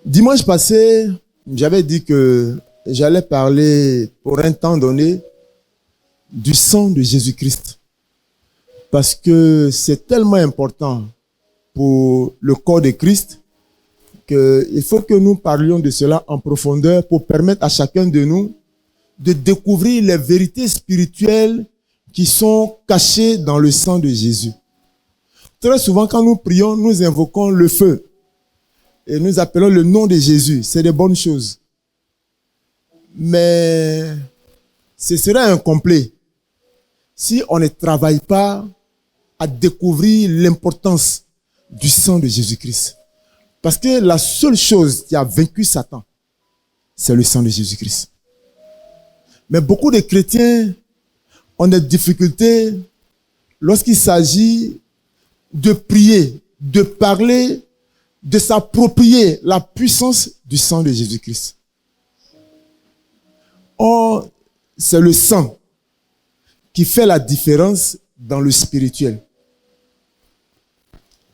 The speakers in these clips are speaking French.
Dimanche passé, j'avais dit que j'allais parler pour un temps donné du sang de Jésus-Christ. Parce que c'est tellement important pour le corps de Christ qu'il faut que nous parlions de cela en profondeur pour permettre à chacun de nous de découvrir les vérités spirituelles qui sont cachées dans le sang de Jésus. Très souvent, quand nous prions, nous invoquons le feu et nous appelons le nom de Jésus. C'est des bonnes choses. Mais ce serait incomplet si on ne travaille pas à découvrir l'importance du sang de Jésus-Christ. Parce que la seule chose qui a vaincu Satan, c'est le sang de Jésus-Christ. Mais beaucoup de chrétiens ont des difficultés lorsqu'il s'agit de prier, de parler, de s'approprier la puissance du sang de Jésus-Christ. Or, c'est le sang qui fait la différence dans le spirituel.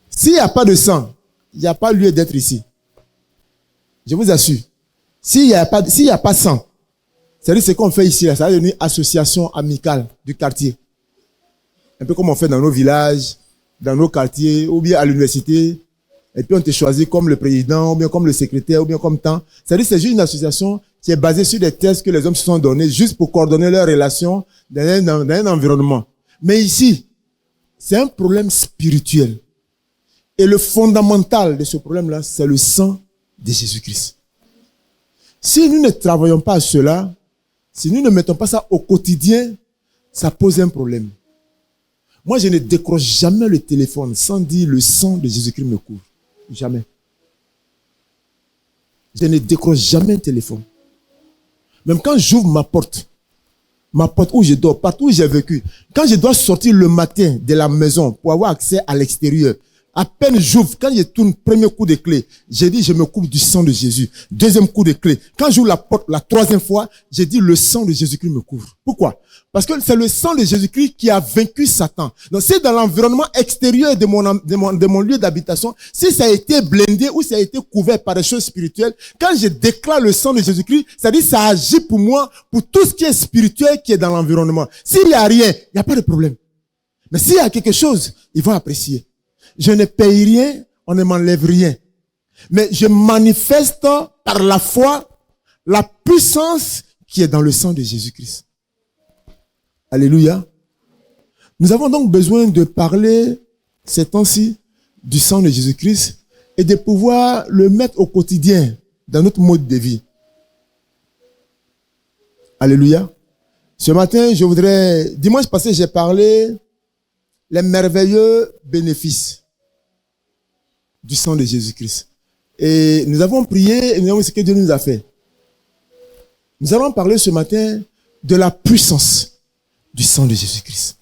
S'il n'y a pas de sang, il n'y a pas lieu d'être ici. Je vous assure. S'il n'y a pas de sang, c'est-à-dire ce qu'on fait ici, là, ça va devenir association amicale du quartier. Un peu comme on fait dans nos villages, dans nos quartiers, ou bien à l'université. Et puis on te choisit comme le président, ou bien comme le secrétaire, ou bien comme tant. C'est-à-dire c'est juste une association qui est basée sur des tests que les hommes se sont donnés juste pour coordonner leurs relations dans un environnement. Mais ici, c'est un problème spirituel. Et le fondamental de ce problème-là, c'est le sang de Jésus-Christ. Si nous ne travaillons pas à cela, si nous ne mettons pas ça au quotidien, ça pose un problème. Moi, je ne décroche jamais le téléphone sans dire le sang de Jésus-Christ me couvre. Jamais. Je ne décroche jamais un téléphone. Même quand j'ouvre ma porte où je dors, partout où j'ai vécu, quand je dois sortir le matin de la maison pour avoir accès à l'extérieur, à peine j'ouvre, quand je tourne premier coup de clé, j'ai dit je me coupe du sang de Jésus. Deuxième coup de clé. Quand j'ouvre la porte la troisième fois, j'ai dit le sang de Jésus-Christ me couvre. Pourquoi? Parce que c'est le sang de Jésus-Christ qui a vaincu Satan. Donc c'est dans l'environnement extérieur de mon lieu d'habitation, si ça a été blindé ou ça a été couvert par des choses spirituelles, quand je déclare le sang de Jésus-Christ, ça dit ça agit pour moi, pour tout ce qui est spirituel qui est dans l'environnement. S'il n'y a rien, il n'y a pas de problème. Mais s'il y a quelque chose, ils vont apprécier. Je ne paye rien, on ne m'enlève rien. Mais je manifeste par la foi la puissance qui est dans le sang de Jésus-Christ. Alléluia. Nous avons donc besoin de parler ces temps-ci du sang de Jésus-Christ et de pouvoir le mettre au quotidien dans notre mode de vie. Alléluia. Ce matin, dimanche passé, j'ai parlé les merveilleux bénéfices du sang de Jésus-Christ. Et nous avons prié et nous avons vu ce que Dieu nous a fait. Nous allons parler ce matin de la puissance du sang de Jésus-Christ.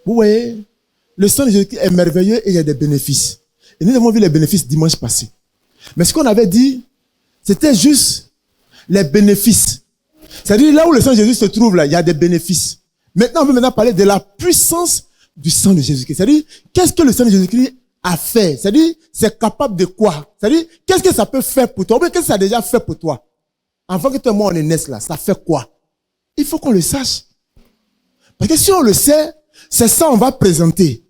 Vous voyez, le sang de Jésus-Christ est merveilleux et il y a des bénéfices. Et nous avons vu les bénéfices dimanche passé. Mais ce qu'on avait dit, c'était juste les bénéfices. C'est-à-dire là où le sang de Jésus se trouve, là, il y a des bénéfices. Maintenant, on veut parler de la puissance du sang de Jésus-Christ. C'est-à-dire, qu'est-ce que le sang de Jésus-Christ a fait? C'est-à-dire, c'est capable de quoi? C'est-à-dire, qu'est-ce que ça peut faire pour toi? Ou bien, qu'est-ce que ça a déjà fait pour toi? Avant que toi et moi, on est naisse là, ça fait quoi? Il faut qu'on le sache. Parce que si on le sait, c'est ça qu'on va présenter.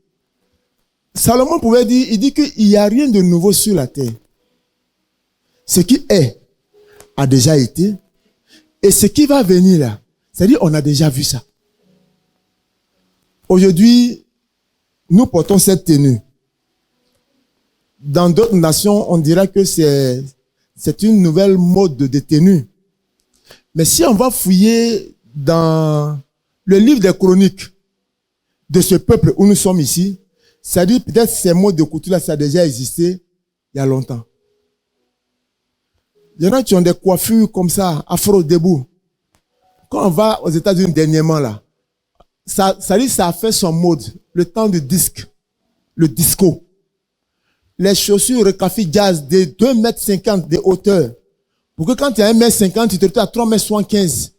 Salomon pouvait dire, il dit qu'il n'y a rien de nouveau sur la terre. Ce qui est, a déjà été. Et ce qui va venir là, c'est-à-dire, on a déjà vu ça. Aujourd'hui, nous portons cette tenue. Dans d'autres nations, on dira que c'est une nouvelle mode de tenue. Mais si on va fouiller dans le livre des chroniques de ce peuple où nous sommes ici, ça dit peut-être ces modes de couture-là, ça a déjà existé il y a longtemps. Il y en a qui ont des coiffures comme ça, afro-debout. Quand on va aux États-Unis dernièrement là, ça dit ça a fait son mode, le temps du disque, le disco. Les chaussures Recafi Jazz de 2,50 m de hauteur. Pour que quand tu as 1,50 m, tu te retrouves à 3,75 m.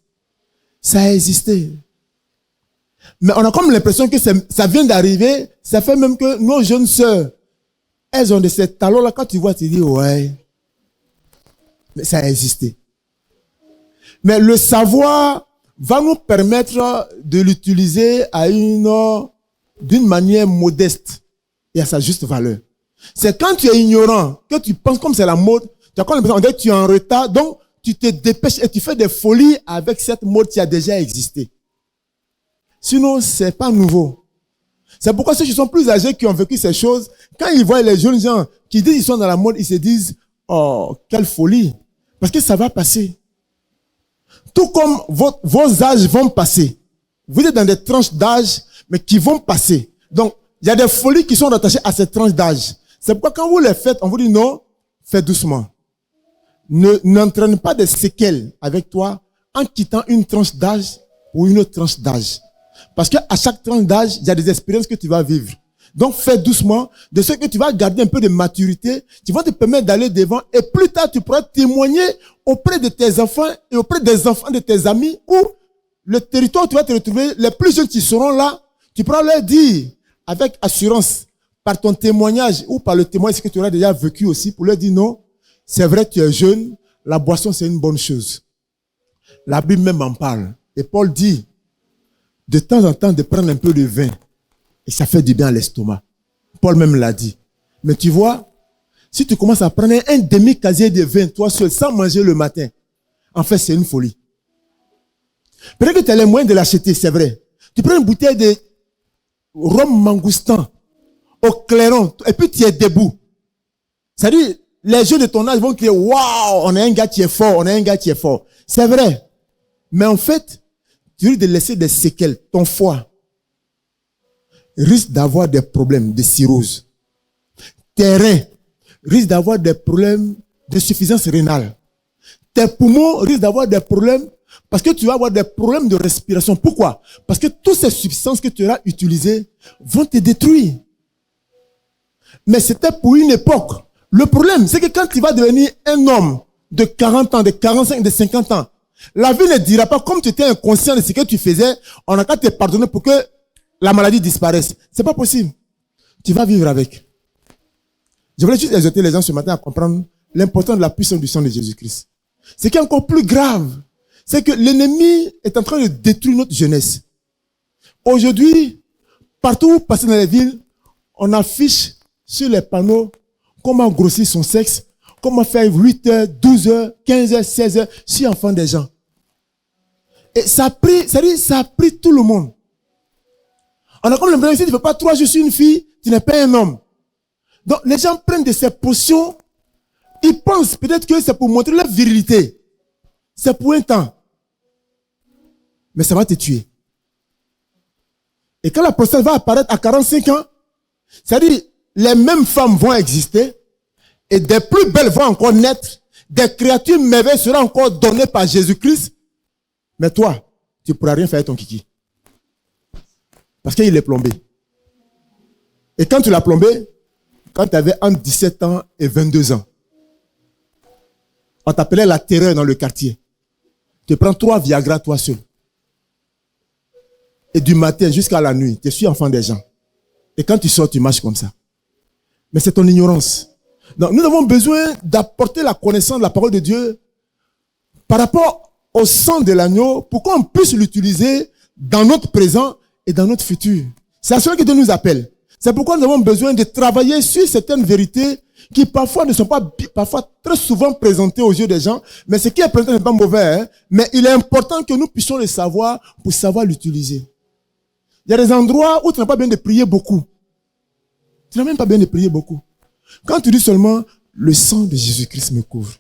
Ça a existé. Mais on a comme l'impression que ça vient d'arriver. Ça fait même que nos jeunes sœurs elles ont de ces talons-là. Quand tu vois, tu dis, ouais, mais ça a existé. Mais le savoir va nous permettre de l'utiliser d'une manière modeste et à sa juste valeur. C'est quand tu es ignorant, que tu penses comme c'est la mode, tu as comme l'impression que tu es en retard, donc tu te dépêches et tu fais des folies avec cette mode qui a déjà existé. Sinon, c'est pas nouveau. C'est pourquoi ceux qui sont plus âgés, qui ont vécu ces choses, quand ils voient les jeunes gens qui disent qu'ils sont dans la mode, ils se disent, oh, quelle folie. Parce que ça va passer. Tout comme vos âges vont passer. Vous êtes dans des tranches d'âge, mais qui vont passer. Donc, il y a des folies qui sont rattachées à ces tranches d'âge. C'est pourquoi quand vous les faites, on vous dit non, fais doucement. N'entraîne pas des séquelles avec toi en quittant une tranche d'âge ou une autre tranche d'âge. Parce qu'à chaque tranche d'âge, il y a des expériences que tu vas vivre. Donc, fais doucement, de ce que tu vas garder un peu de maturité, tu vas te permettre d'aller devant et plus tard, tu pourras témoigner auprès de tes enfants et auprès des enfants de tes amis ou le territoire où tu vas te retrouver, les plus jeunes qui seront là, tu pourras leur dire avec assurance, par ton témoignage ou par le témoignage que tu auras déjà vécu aussi, pour leur dire non, c'est vrai, tu es jeune, la boisson c'est une bonne chose. La Bible même en parle. Et Paul dit, de temps en temps, de prendre un peu de vin. Et ça fait du bien à l'estomac. Paul même l'a dit. Mais tu vois, si tu commences à prendre un demi-casier de vin, toi seul, sans manger le matin, en fait, c'est une folie. Peut-être que tu as les moyens de l'acheter, c'est vrai. Tu prends une bouteille de rhum mangoustan au clairon, et puis tu es debout. C'est-à-dire, les jeunes de ton âge vont crier, waouh, on a un gars qui est fort, on a un gars qui est fort. C'est vrai. Mais en fait, tu risques de laisser des séquelles. Ton foie risque d'avoir des problèmes de cirrhose. Tes reins risquent d'avoir des problèmes de suffisance rénale. Tes poumons risquent d'avoir des problèmes parce que tu vas avoir des problèmes de respiration. Pourquoi? Parce que toutes ces substances que tu auras utilisées vont te détruire. Mais c'était pour une époque. Le problème, c'est que quand tu vas devenir un homme de 40 ans, de 45, de 50 ans, la vie ne dira pas, comme tu étais inconscient de ce que tu faisais, on n'a qu'à te pardonner pour que la maladie disparaisse. C'est pas possible. Tu vas vivre avec. Je voulais juste exhorter les gens ce matin à comprendre l'importance de la puissance du sang de Jésus-Christ. Ce qui est encore plus grave, c'est que l'ennemi est en train de détruire notre jeunesse. Aujourd'hui, partout où vous passez dans les villes, on affiche sur les panneaux comment grossir son sexe, comment faire 8 heures, 12 heures, 15 heures, 16 heures sur enfant des gens. Et ça a pris tout le monde. On a comme l'impression que si tu ne fais pas 3 jours sur une fille, tu n'es pas un homme. Donc les gens prennent de ces potions, ils pensent peut-être que c'est pour montrer leur virilité. C'est pour un temps. Mais ça va te tuer. Et quand la prostate va apparaître à 45 ans, c'est-à-dire les mêmes femmes vont exister et des plus belles vont encore naître, des créatures merveilleuses seront encore données par Jésus-Christ. Mais toi, tu ne pourras rien faire avec ton kiki. Parce qu'il est plombé. Et quand tu l'as plombé, quand tu avais entre 17 ans et 22 ans, on t'appelait la terreur dans le quartier. Tu prends 3 Viagra toi seul. Et du matin jusqu'à la nuit, tu suis enfant des gens. Et quand tu sors, tu marches comme ça. Mais c'est ton ignorance. Donc nous avons besoin d'apporter la connaissance de la parole de Dieu par rapport au sang de l'agneau pour qu'on puisse l'utiliser dans notre présent et dans notre futur. C'est à cela que Dieu nous appelle. C'est pourquoi nous avons besoin de travailler sur certaines vérités qui parfois ne sont pas, parfois très souvent présentées aux yeux des gens, mais ce qui est présenté n'est pas mauvais, hein, mais il est important que nous puissions le savoir pour savoir l'utiliser. Il y a des endroits où tu n'as pas besoin de prier beaucoup. Tu n'as même pas besoin de prier beaucoup. Quand tu dis seulement, le sang de Jésus-Christ me couvre,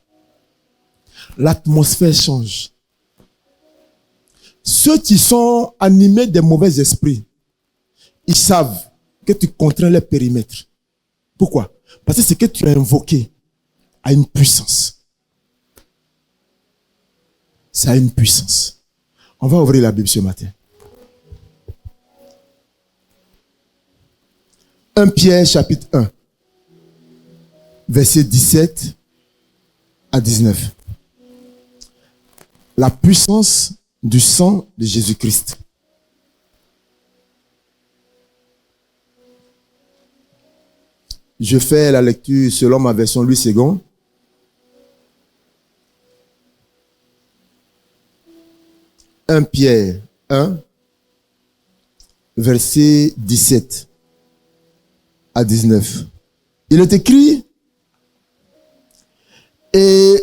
l'atmosphère change. Ceux qui sont animés des mauvais esprits, ils savent que tu contrains leur périmètre. Pourquoi? Parce que ce que tu as invoqué a une puissance. Ça a une puissance. On va ouvrir la Bible ce matin. 1 Pierre chapitre 1, versets 17 à 19. La puissance du sang de Jésus-Christ. Je fais la lecture selon ma version Louis II. Pierre 1, verset 17 à 19. Il est écrit, et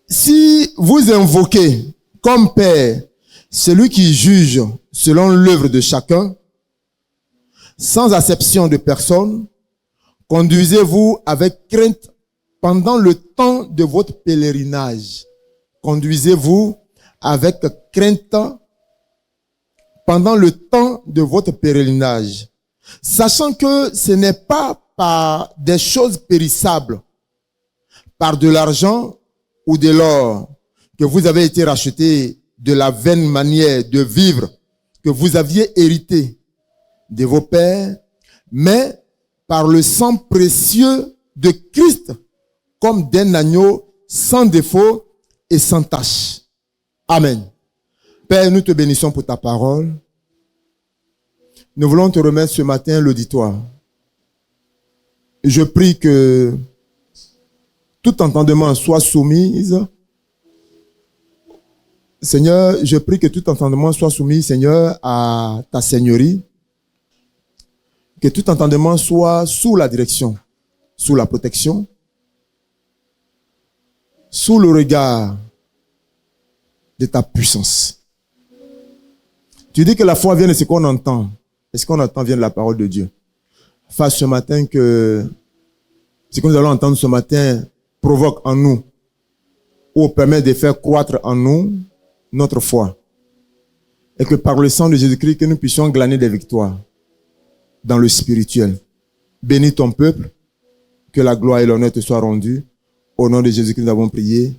si vous invoquez comme Père celui qui juge selon l'œuvre de chacun, sans acception de personne, conduisez-vous avec crainte pendant le temps de votre pèlerinage. Conduisez-vous avec crainte pendant le temps de votre pèlerinage, sachant que ce n'est pas par des choses périssables, par de l'argent ou de l'or, que vous avez été rachetés de la vaine manière de vivre que vous aviez hérité de vos pères, mais par le sang précieux de Christ, comme d'un agneau sans défaut et sans tache. Amen. Père, nous te bénissons pour ta parole. Nous voulons te remettre ce matin l'auditoire. Je prie que tout entendement soit soumis. Seigneur, je prie que tout entendement soit soumis, Seigneur, à ta seigneurie. Que tout entendement soit sous la direction, sous la protection, sous le regard de ta puissance. Tu dis que la foi vient de ce qu'on entend. Et ce qu'on entend vient de la parole de Dieu. Fasse ce matin que ce que nous allons entendre ce matin provoque en nous ou permet de faire croître en nous notre foi. Et que par le sang de Jésus-Christ, que nous puissions glaner des victoires dans le spirituel. Bénis ton peuple, que la gloire et l'honneur te soient rendus. Au nom de Jésus-Christ, nous avons prié.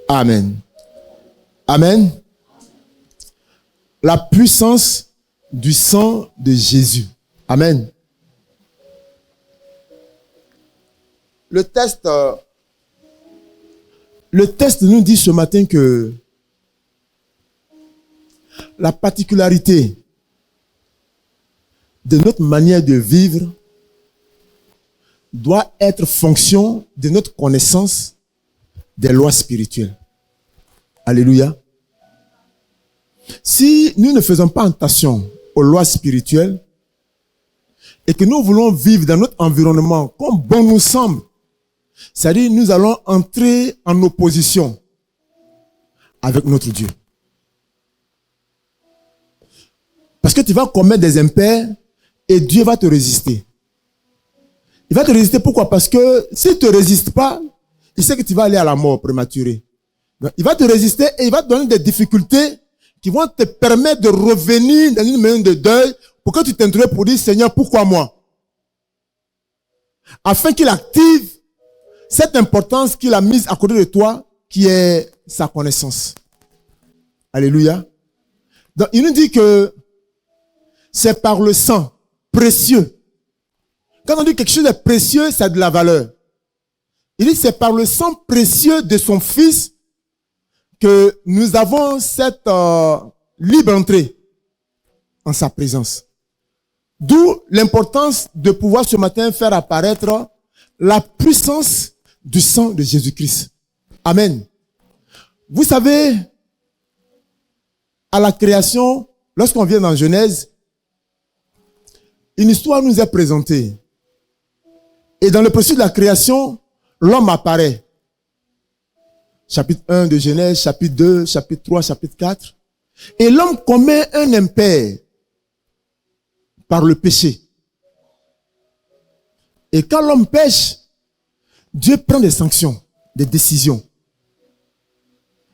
Amen. Amen. La puissance du sang de Jésus. Amen. Le texte nous dit ce matin que la particularité de notre manière de vivre doit être fonction de notre connaissance des lois spirituelles. Alléluia. Si nous ne faisons pas attention aux lois spirituelles et que nous voulons vivre dans notre environnement comme bon nous semble, c'est-à-dire nous allons entrer en opposition avec notre Dieu. Parce que tu vas commettre des impairs et Dieu va te résister. Il va te résister pourquoi? Parce que s'il ne te résiste pas, il sait que tu vas aller à la mort prématurée. Donc, il va te résister et il va te donner des difficultés qui vont te permettre de revenir dans une maison de deuil pour que tu t'introduises pour dire, Seigneur, pourquoi moi? Afin qu'il active cette importance qu'il a mise à côté de toi, qui est sa connaissance. Alléluia. Donc, il nous dit que c'est par le sang précieux. Quand on dit quelque chose de précieux, ça a de la valeur. Il dit c'est par le sang précieux de son Fils que nous avons cette libre entrée en sa présence. D'où l'importance de pouvoir ce matin faire apparaître la puissance du sang de Jésus-Christ. Amen. Vous savez, à la création, lorsqu'on vient dans Genèse, une histoire nous est présentée. Et dans le processus de la création, l'homme apparaît. Chapitre 1 de Genèse, chapitre 2, chapitre 3, chapitre 4. Et l'homme commet un impair par le péché. Et quand l'homme pêche, Dieu prend des sanctions, des décisions.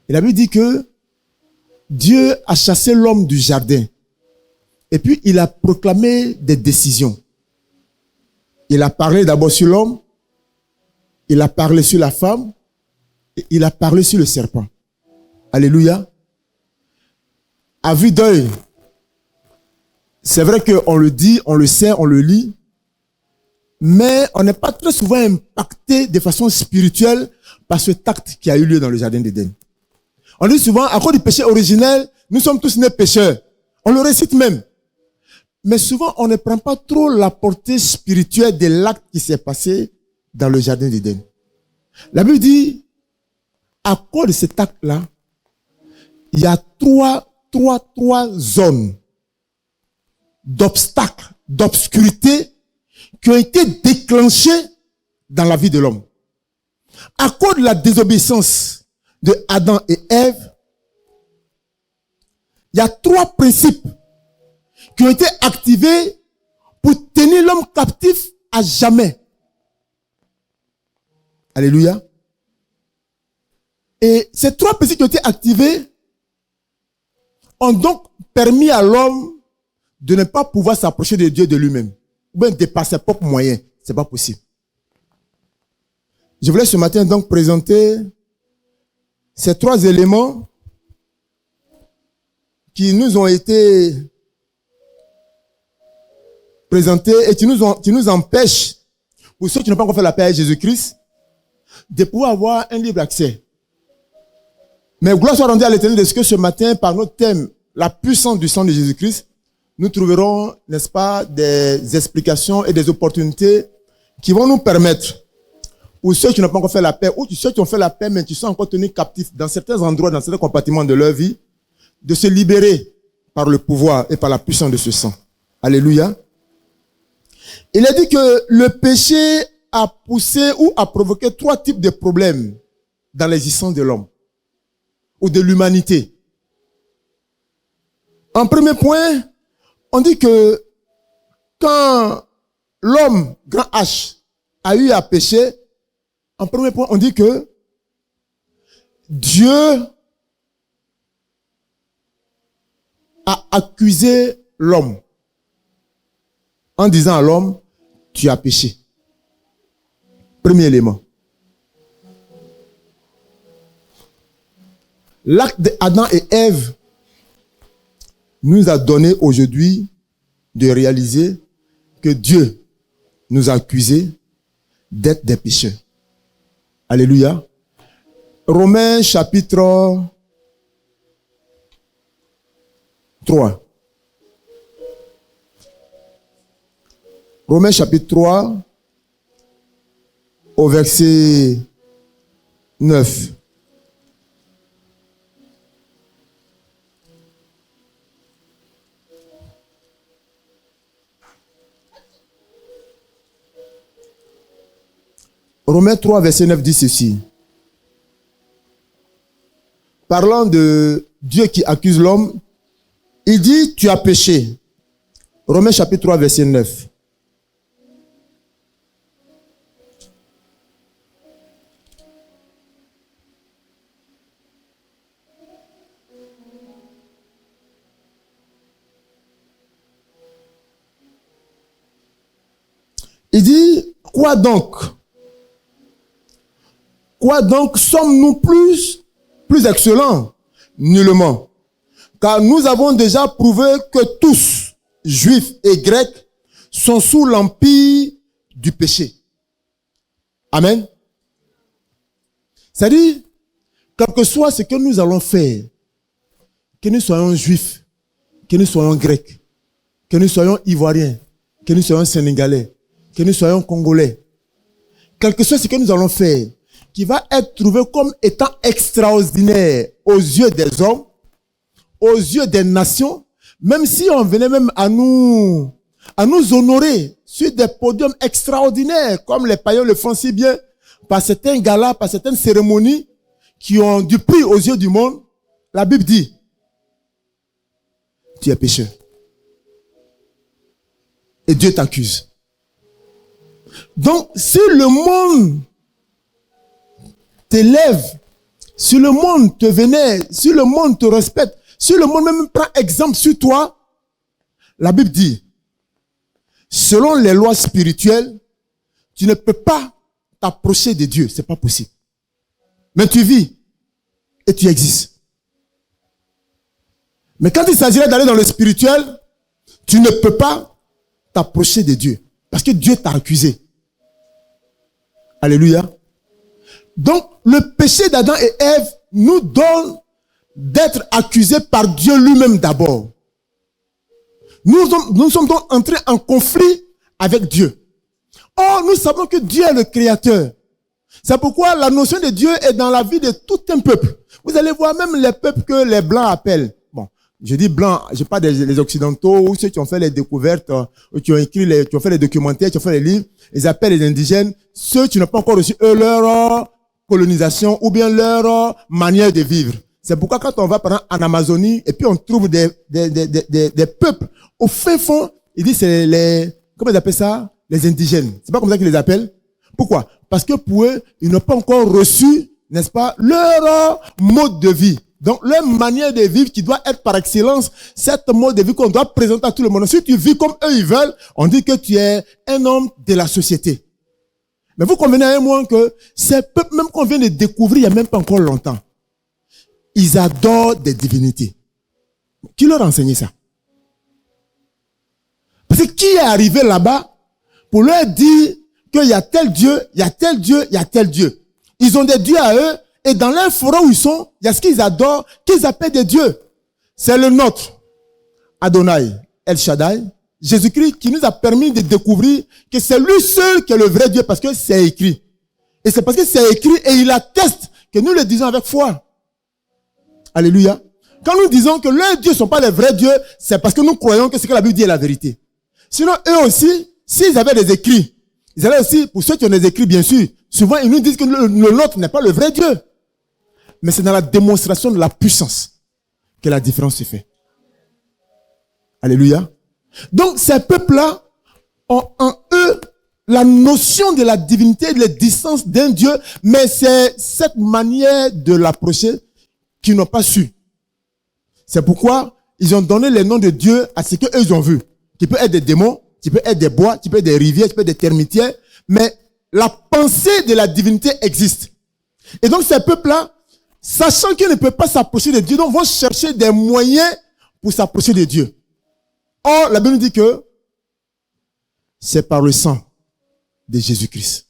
Et la Bible dit que Dieu a chassé l'homme du jardin. Et puis il a proclamé des décisions. Il a parlé d'abord sur l'homme, il a parlé sur la femme, et il a parlé sur le serpent. Alléluia. À vue d'œil, c'est vrai qu'on le dit, on le sait, on le lit, mais on n'est pas très souvent impacté de façon spirituelle par ce acte qui a eu lieu dans le jardin d'Éden. On dit souvent, à cause du péché originel, nous sommes tous nés pécheurs. On le récite même. Mais souvent, on ne prend pas trop la portée spirituelle de l'acte qui s'est passé dans le jardin d'Éden. La Bible dit, à cause de cet acte-là, il y a trois zones d'obstacles, d'obscurité qui ont été déclenchées dans la vie de l'homme. À cause de la désobéissance de Adam et Ève, il y a 3 principes qui ont été activés pour tenir l'homme captif à jamais. Alléluia. Et ces 3 principes qui ont été activés ont donc permis à l'homme de ne pas pouvoir s'approcher de Dieu de lui-même. Ou bien de par ses propres moyens. C'est pas possible. Je voulais ce matin donc présenter ces 3 éléments qui nous ont été présentés et qui nous empêchent, pour ceux qui n'ont pas encore fait la paix avec Jésus-Christ, de pouvoir avoir un libre accès. Mais gloire soit rendue à l'Éternel de ce que ce matin, par notre thème, la puissance du sang de Jésus-Christ, nous trouverons, n'est-ce pas, des explications et des opportunités qui vont nous permettre, pour ceux qui n'ont pas encore fait la paix, ou ceux qui ont fait la paix, mais qui sont encore tenus captifs dans certains endroits, dans certains compartiments de leur vie, de se libérer par le pouvoir et par la puissance de ce sang. Alléluia. Il est dit que le péché a poussé ou a provoqué 3 types de problèmes dans l'existence de l'homme ou de l'humanité. En premier point, on dit que quand l'homme, grand H, a eu à pécher, en premier point, on dit que Dieu a accusé l'homme en disant à l'homme, tu as péché. Premier élément. L'acte d'Adam et Ève nous a donné aujourd'hui de réaliser que Dieu nous a accusés d'être des pécheurs. Alléluia. Romains chapitre 3. Romains chapitre 3 au verset 9. Romains 3, verset 9 dit ceci. Parlant de Dieu qui accuse l'homme, il dit, tu as péché. Romains chapitre 3, verset 9. Il dit, quoi donc? Quoi donc sommes-nous plus excellents? Nullement. Car nous avons déjà prouvé que tous, juifs et grecs, sont sous l'empire du péché. Amen. C'est-à-dire, quel que soit ce que nous allons faire, que nous soyons juifs, que nous soyons grecs, que nous soyons ivoiriens, que nous soyons sénégalais, que nous soyons congolais, quel que soit ce que nous allons faire, qui va être trouvé comme étant extraordinaire aux yeux des hommes, aux yeux des nations, même si on venait même à nous honorer sur des podiums extraordinaires, comme les païens le font si bien, par certains galas, par certaines cérémonies qui ont du prix aux yeux du monde, la Bible dit, tu es pécheur. Et Dieu t'accuse. Donc, si le monde t'élève, si le monde te vénère, si le monde te respecte, si le monde même prend exemple sur toi, la Bible dit, selon les lois spirituelles, tu ne peux pas t'approcher de Dieu, c'est pas possible. Mais tu vis et tu existes. Mais quand il s'agirait d'aller dans le spirituel, tu ne peux pas t'approcher de Dieu parce que Dieu t'a accusé. Alléluia. Donc, le péché d'Adam et Ève nous donne d'être accusés par Dieu lui-même d'abord. Nous sommes donc entrés en conflit avec Dieu. Or, nous savons que Dieu est le créateur. C'est pourquoi la notion de Dieu est dans la vie de tout un peuple. Vous allez voir même les peuples que les Blancs appellent. Bon, je dis Blancs, je parle des Occidentaux, ou ceux qui ont fait les découvertes, ou qui ont écrit, qui ont fait les documentaires, qui ont fait les livres. Ils appellent les indigènes ceux qui n'ont pas encore reçu leur colonisation ou bien leur manière de vivre. C'est pourquoi quand on va par exemple en Amazonie et puis on trouve des peuples au fin fond, ils disent c'est les, comment ils appellent ça? Les indigènes. C'est pas comme ça qu'ils les appellent. Pourquoi? Parce que pour eux, ils n'ont pas encore reçu, n'est-ce pas, leur mode de vie. Donc, leur manière de vivre qui doit être par excellence, cette mode de vie qu'on doit présenter à tout le monde. Si tu vis comme eux ils veulent, on dit que tu es un homme de la société. Mais vous convenez avec moi que ces peuples, même qu'on vient de découvrir il n'y a même pas encore longtemps, ils adorent des divinités. Qui leur a enseigné ça? Parce que qui est arrivé là-bas pour leur dire qu'il y a tel Dieu, il y a tel Dieu, il y a tel Dieu. Ils ont des dieux à eux, et dans leur forêt où ils sont, il y a ce qu'ils adorent, qu'ils appellent des dieux. C'est le nôtre. Adonai, El Shaddai, Jésus-Christ qui nous a permis de découvrir que c'est lui seul qui est le vrai Dieu parce que c'est écrit. Et c'est parce que c'est écrit et il atteste que nous le disons avec foi. Alléluia. Quand nous disons que leurs dieux ne sont pas les vrais dieux, c'est parce que nous croyons que ce que la Bible dit est la vérité. Sinon, eux aussi, s'ils avaient des écrits, ils allaient aussi, pour ceux qui ont des écrits, bien sûr, souvent ils nous disent que le nôtre n'est pas le vrai Dieu. Mais c'est dans la démonstration de la puissance que la différence se fait. Alléluia. Donc, ces peuples-là ont en eux la notion de la divinité, de l'existence d'un Dieu, mais c'est cette manière de l'approcher qu'ils n'ont pas su. C'est pourquoi ils ont donné les noms de Dieu à ce qu'eux ils ont vu. Qui peut être des démons, qui peut être des bois, qui peut être des rivières, qui peut être des termitières, mais la pensée de la divinité existe. Et donc ces peuples-là, sachant qu'ils ne peuvent pas s'approcher de Dieu, donc vont chercher des moyens pour s'approcher de Dieu. Or, la Bible dit que c'est par le sang de Jésus-Christ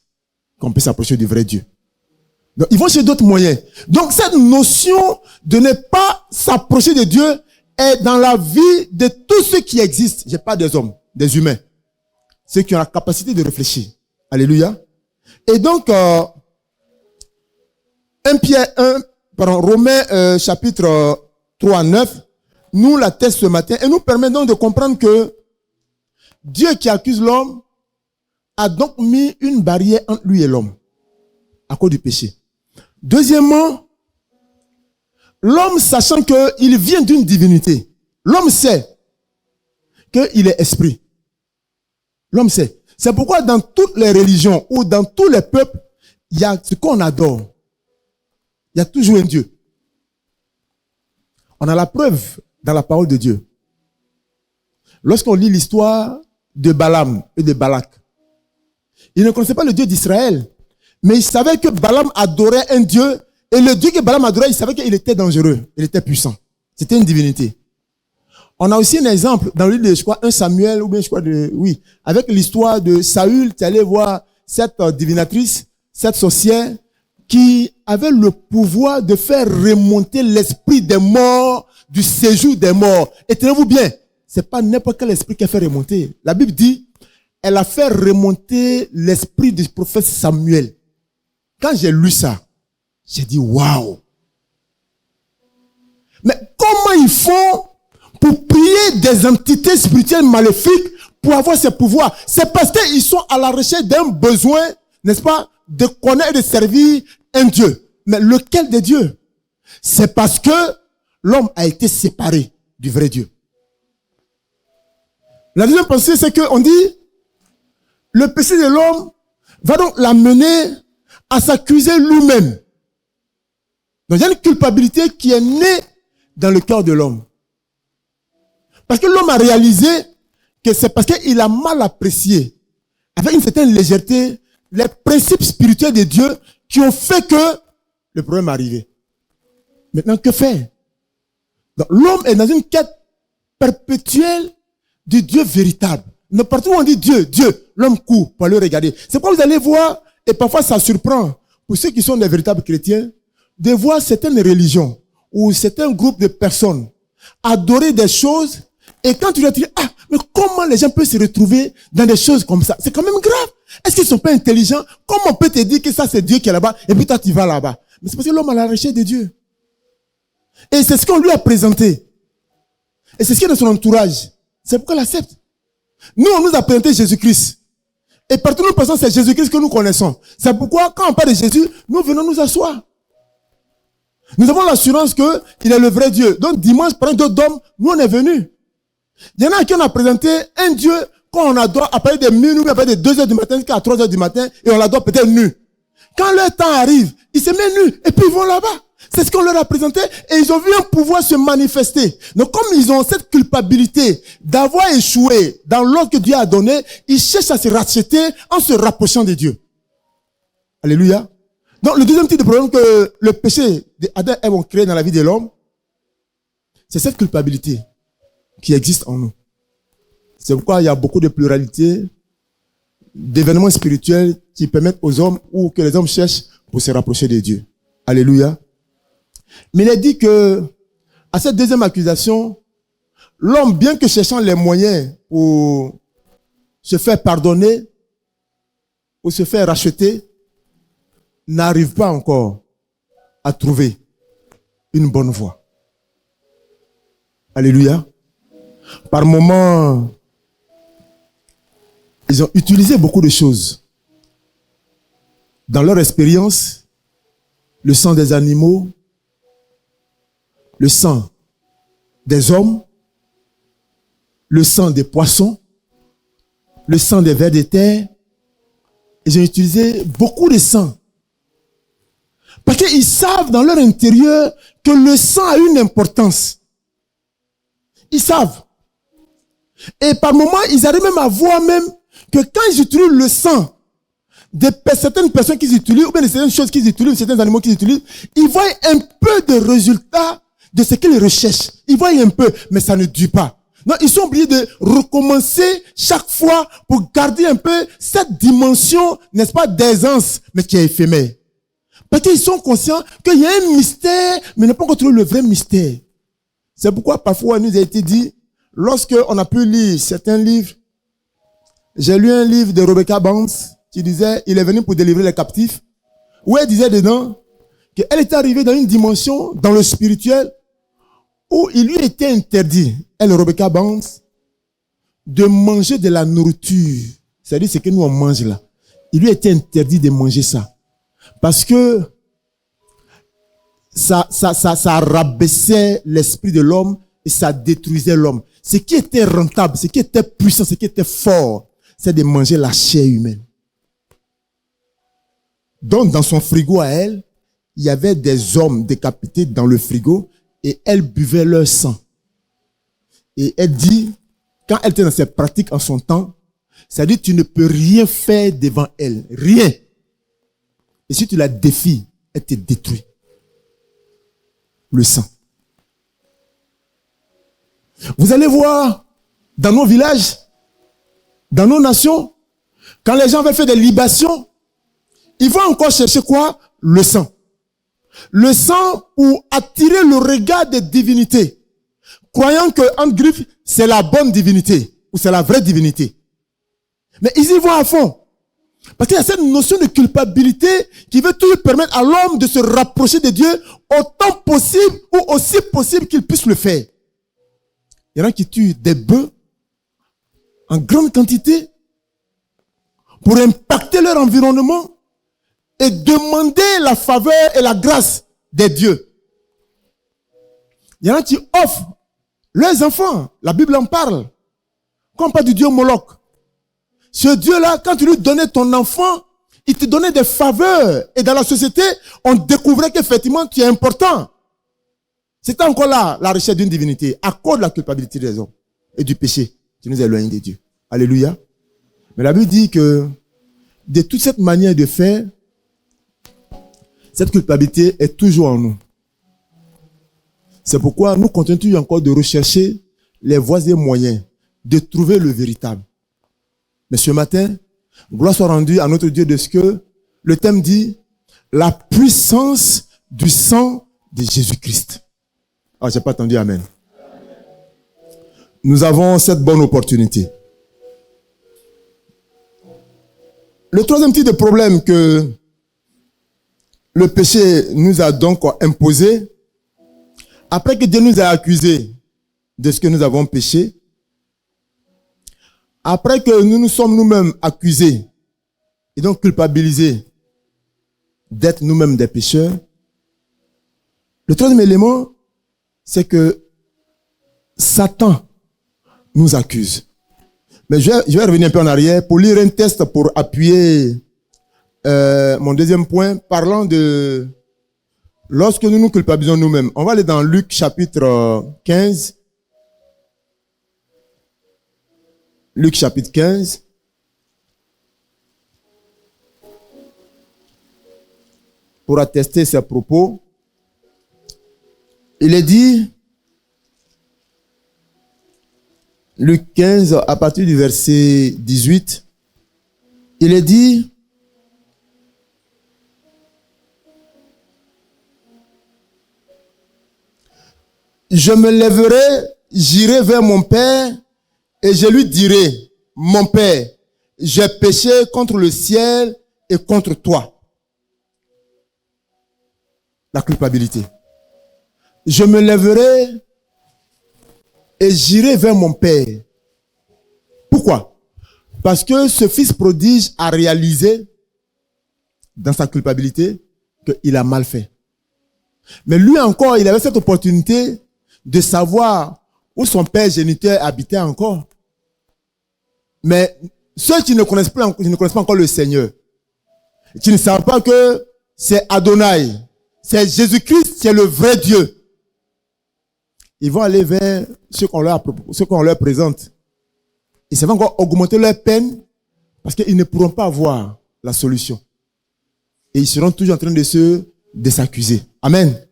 qu'on peut s'approcher du vrai Dieu. Donc, ils vont chercher d'autres moyens. Donc, cette notion de ne pas s'approcher de Dieu est dans la vie de tous ceux qui existent. Je parle des hommes, des humains. Ceux qui ont la capacité de réfléchir. Alléluia. Et donc, Romains chapitre 3, 9, nous l'atteste ce matin et nous permet donc de comprendre que Dieu qui accuse l'homme a donc mis une barrière entre lui et l'homme à cause du péché. Deuxièmement, l'homme sachant qu'il vient d'une divinité, l'homme sait qu'il est esprit. L'homme sait. C'est pourquoi dans toutes les religions ou dans tous les peuples, il y a ce qu'on adore. Il y a toujours un Dieu. On a la preuve dans la parole de Dieu. Lorsqu'on lit l'histoire de Balaam et de Balak, ils ne connaissaient pas le Dieu d'Israël, mais ils savaient que Balaam adorait un Dieu, et le Dieu que Balaam adorait, ils savaient qu'il était dangereux, il était puissant. C'était une divinité. On a aussi un exemple dans le livre de, je crois, 1 Samuel, ou bien je crois avec l'histoire de Saül, tu allais voir cette divinatrice, cette sorcière, qui avait le pouvoir de faire remonter l'esprit des morts du séjour des morts. Et tenez-vous bien, c'est pas n'importe quel esprit qu'elle fait remonter. La Bible dit, elle a fait remonter l'esprit du prophète Samuel. Quand j'ai lu ça, j'ai dit waouh. Mais comment ils font pour prier des entités spirituelles maléfiques pour avoir ces pouvoirs? C'est parce qu'ils sont à la recherche d'un besoin, n'est-ce pas, de connaître et de servir un Dieu. Mais lequel des dieux? C'est parce que l'homme a été séparé du vrai Dieu. La deuxième pensée, c'est qu'on dit, le péché de l'homme va donc l'amener à s'accuser lui-même. Donc il y a une culpabilité qui est née dans le cœur de l'homme. Parce que l'homme a réalisé que c'est parce qu'il a mal apprécié, avec une certaine légèreté, les principes spirituels de Dieu qui ont fait que le problème est arrivé. Maintenant, que faire? Donc, l'homme est dans une quête perpétuelle du Dieu véritable. Mais partout où on dit Dieu, Dieu, l'homme court pour aller regarder. C'est pourquoi vous allez voir, et parfois ça surprend, pour ceux qui sont des véritables chrétiens, de voir certaines religions ou certains groupes de personnes adorer des choses, et quand tu leur dis, ah, mais comment les gens peuvent se retrouver dans des choses comme ça? C'est quand même grave. Est-ce qu'ils ne sont pas intelligents? Comment on peut te dire que ça c'est Dieu qui est là-bas et puis toi tu vas là-bas? Mais c'est parce que l'homme a la recherche de Dieu. Et c'est ce qu'on lui a présenté. Et c'est ce qui est dans son entourage. C'est pourquoi il accepte. Nous, on nous a présenté Jésus-Christ. Et partout où nous passons, c'est Jésus-Christ que nous connaissons. C'est pourquoi, quand on parle de Jésus, nous venons nous asseoir. Nous avons l'assurance qu'il est le vrai Dieu. Donc, dimanche, pendant d'autres d'hommes, nous, on est venus. Il y en a qui on a présenté un Dieu quand on adore à partir de minuit, à partir de 2 heures du matin jusqu'à 3 heures du matin, et on l'adore peut-être nu. Quand leur temps arrive, ils se mettent nus, et puis ils vont là-bas. C'est ce qu'on leur a présenté, et ils ont vu un pouvoir se manifester. Donc, comme ils ont cette culpabilité d'avoir échoué dans l'ordre que Dieu a donné, ils cherchent à se racheter en se rapprochant de Dieu. Alléluia. Donc, le deuxième type de problème que le péché d'Adam et Ève ont créé dans la vie de l'homme, c'est cette culpabilité qui existe en nous. C'est pourquoi il y a beaucoup de pluralité d'événements spirituels qui permettent aux hommes ou que les hommes cherchent pour se rapprocher de Dieu. Alléluia. Mais il est dit que, à cette deuxième accusation, l'homme, bien que cherchant les moyens pour se faire pardonner ou se faire racheter, n'arrive pas encore à trouver une bonne voie. Alléluia. Par moments, ils ont utilisé beaucoup de choses. Dans leur expérience, le sang des animaux, le sang des hommes, le sang des poissons, le sang des vers de terre. Ils ont utilisé beaucoup de sang. Parce qu'ils savent dans leur intérieur que le sang a une importance. Ils savent. Et par moments, ils arrivent même à voir même que quand ils utilisent le sang de certaines personnes qu'ils utilisent, ou bien de certaines choses qu'ils utilisent, certains animaux qu'ils utilisent, ils voient un peu de résultats de ce qu'ils recherchent. Ils voient un peu, mais ça ne dure pas. Donc, ils sont obligés de recommencer chaque fois pour garder un peu cette dimension, n'est-ce pas, d'aisance, mais qui est éphémère. Parce qu'ils sont conscients qu'il y a un mystère, mais ils n'ont pas encore trouvé le vrai mystère. C'est pourquoi parfois il nous a été dit, lorsque on a pu lire certains livres, j'ai lu un livre de Rebecca Barnes qui disait, il est venu pour délivrer les captifs, où elle disait dedans qu'elle était arrivée dans une dimension, dans le spirituel, où il lui était interdit, elle, Rebecca Barnes, de manger de la nourriture. C'est-à-dire ce que nous on mange là. Il lui était interdit de manger ça. Parce que ça rabaissait l'esprit de l'homme et ça détruisait l'homme. Ce qui était rentable, ce qui était puissant, ce qui était fort, c'est de manger la chair humaine. Donc, dans son frigo à elle, il y avait des hommes décapités dans le frigo et elle buvait leur sang. Et elle dit, quand elle était dans ses pratiques en son temps, ça dit tu ne peux rien faire devant elle. Rien. Et si tu la défies, elle te détruit. Le sang. Vous allez voir, dans nos villages, dans nos nations, quand les gens veulent faire des libations, ils vont encore chercher quoi? Le sang. Le sang pour attirer le regard des divinités. Croyant que, en griffe, c'est la bonne divinité, ou c'est la vraie divinité. Mais ils y vont à fond. Parce qu'il y a cette notion de culpabilité qui veut toujours permettre à l'homme de se rapprocher de Dieu autant possible ou aussi possible qu'il puisse le faire. Il y en a qui tuent des bœufs en grande quantité pour impacter leur environnement et demander la faveur et la grâce des dieux. Il y en a qui offrent leurs enfants. La Bible en parle. Quand on parle du dieu Moloch. Ce Dieu-là, quand tu lui donnais ton enfant, il te donnait des faveurs. Et dans la société, on découvrait qu'effectivement, tu es important. C'était encore là, la recherche d'une divinité, à cause de la culpabilité des hommes et du péché qui nous éloigne de Dieu. Alléluia. Mais la Bible dit que de toute cette manière de faire, cette culpabilité est toujours en nous. C'est pourquoi nous continuons encore de rechercher les voies et moyens de trouver le véritable. Mais ce matin, gloire soit rendue à notre Dieu de ce que le thème dit la puissance du sang de Jésus-Christ. Ah, j'ai pas entendu amen. Nous avons cette bonne opportunité. Le troisième type de problème que le péché nous a donc imposé, après que Dieu nous a accusés de ce que nous avons péché, après que nous nous sommes nous-mêmes accusés et donc culpabilisés d'être nous-mêmes des pécheurs, le troisième élément, c'est que Satan nous accuse. Mais je vais revenir un peu en arrière pour lire un texte pour appuyer mon deuxième point, parlant de lorsque nous nous culpabilisons nous-mêmes. On va aller dans Luc chapitre 15. Luc chapitre 15. Pour attester ses propos. Il est dit, Luc 15, à partir du verset 18, il est dit, je me lèverai, j'irai vers mon Père et je lui dirai, mon Père, j'ai péché contre le ciel et contre toi. La culpabilité. Je me lèverai et j'irai vers mon Père. Pourquoi? Parce que ce fils prodige a réalisé dans sa culpabilité qu'il a mal fait. Mais lui encore, il avait cette opportunité de savoir où son père géniteur habitait encore. Mais ceux qui ne connaissent pas encore le Seigneur, qui ne savent pas que c'est Adonai, c'est Jésus-Christ, c'est le vrai Dieu, ils vont aller vers ce qu'on leur présente. Et ça va encore augmenter leur peine parce qu'ils ne pourront pas avoir la solution. Et ils seront toujours en train de s'accuser. Amen.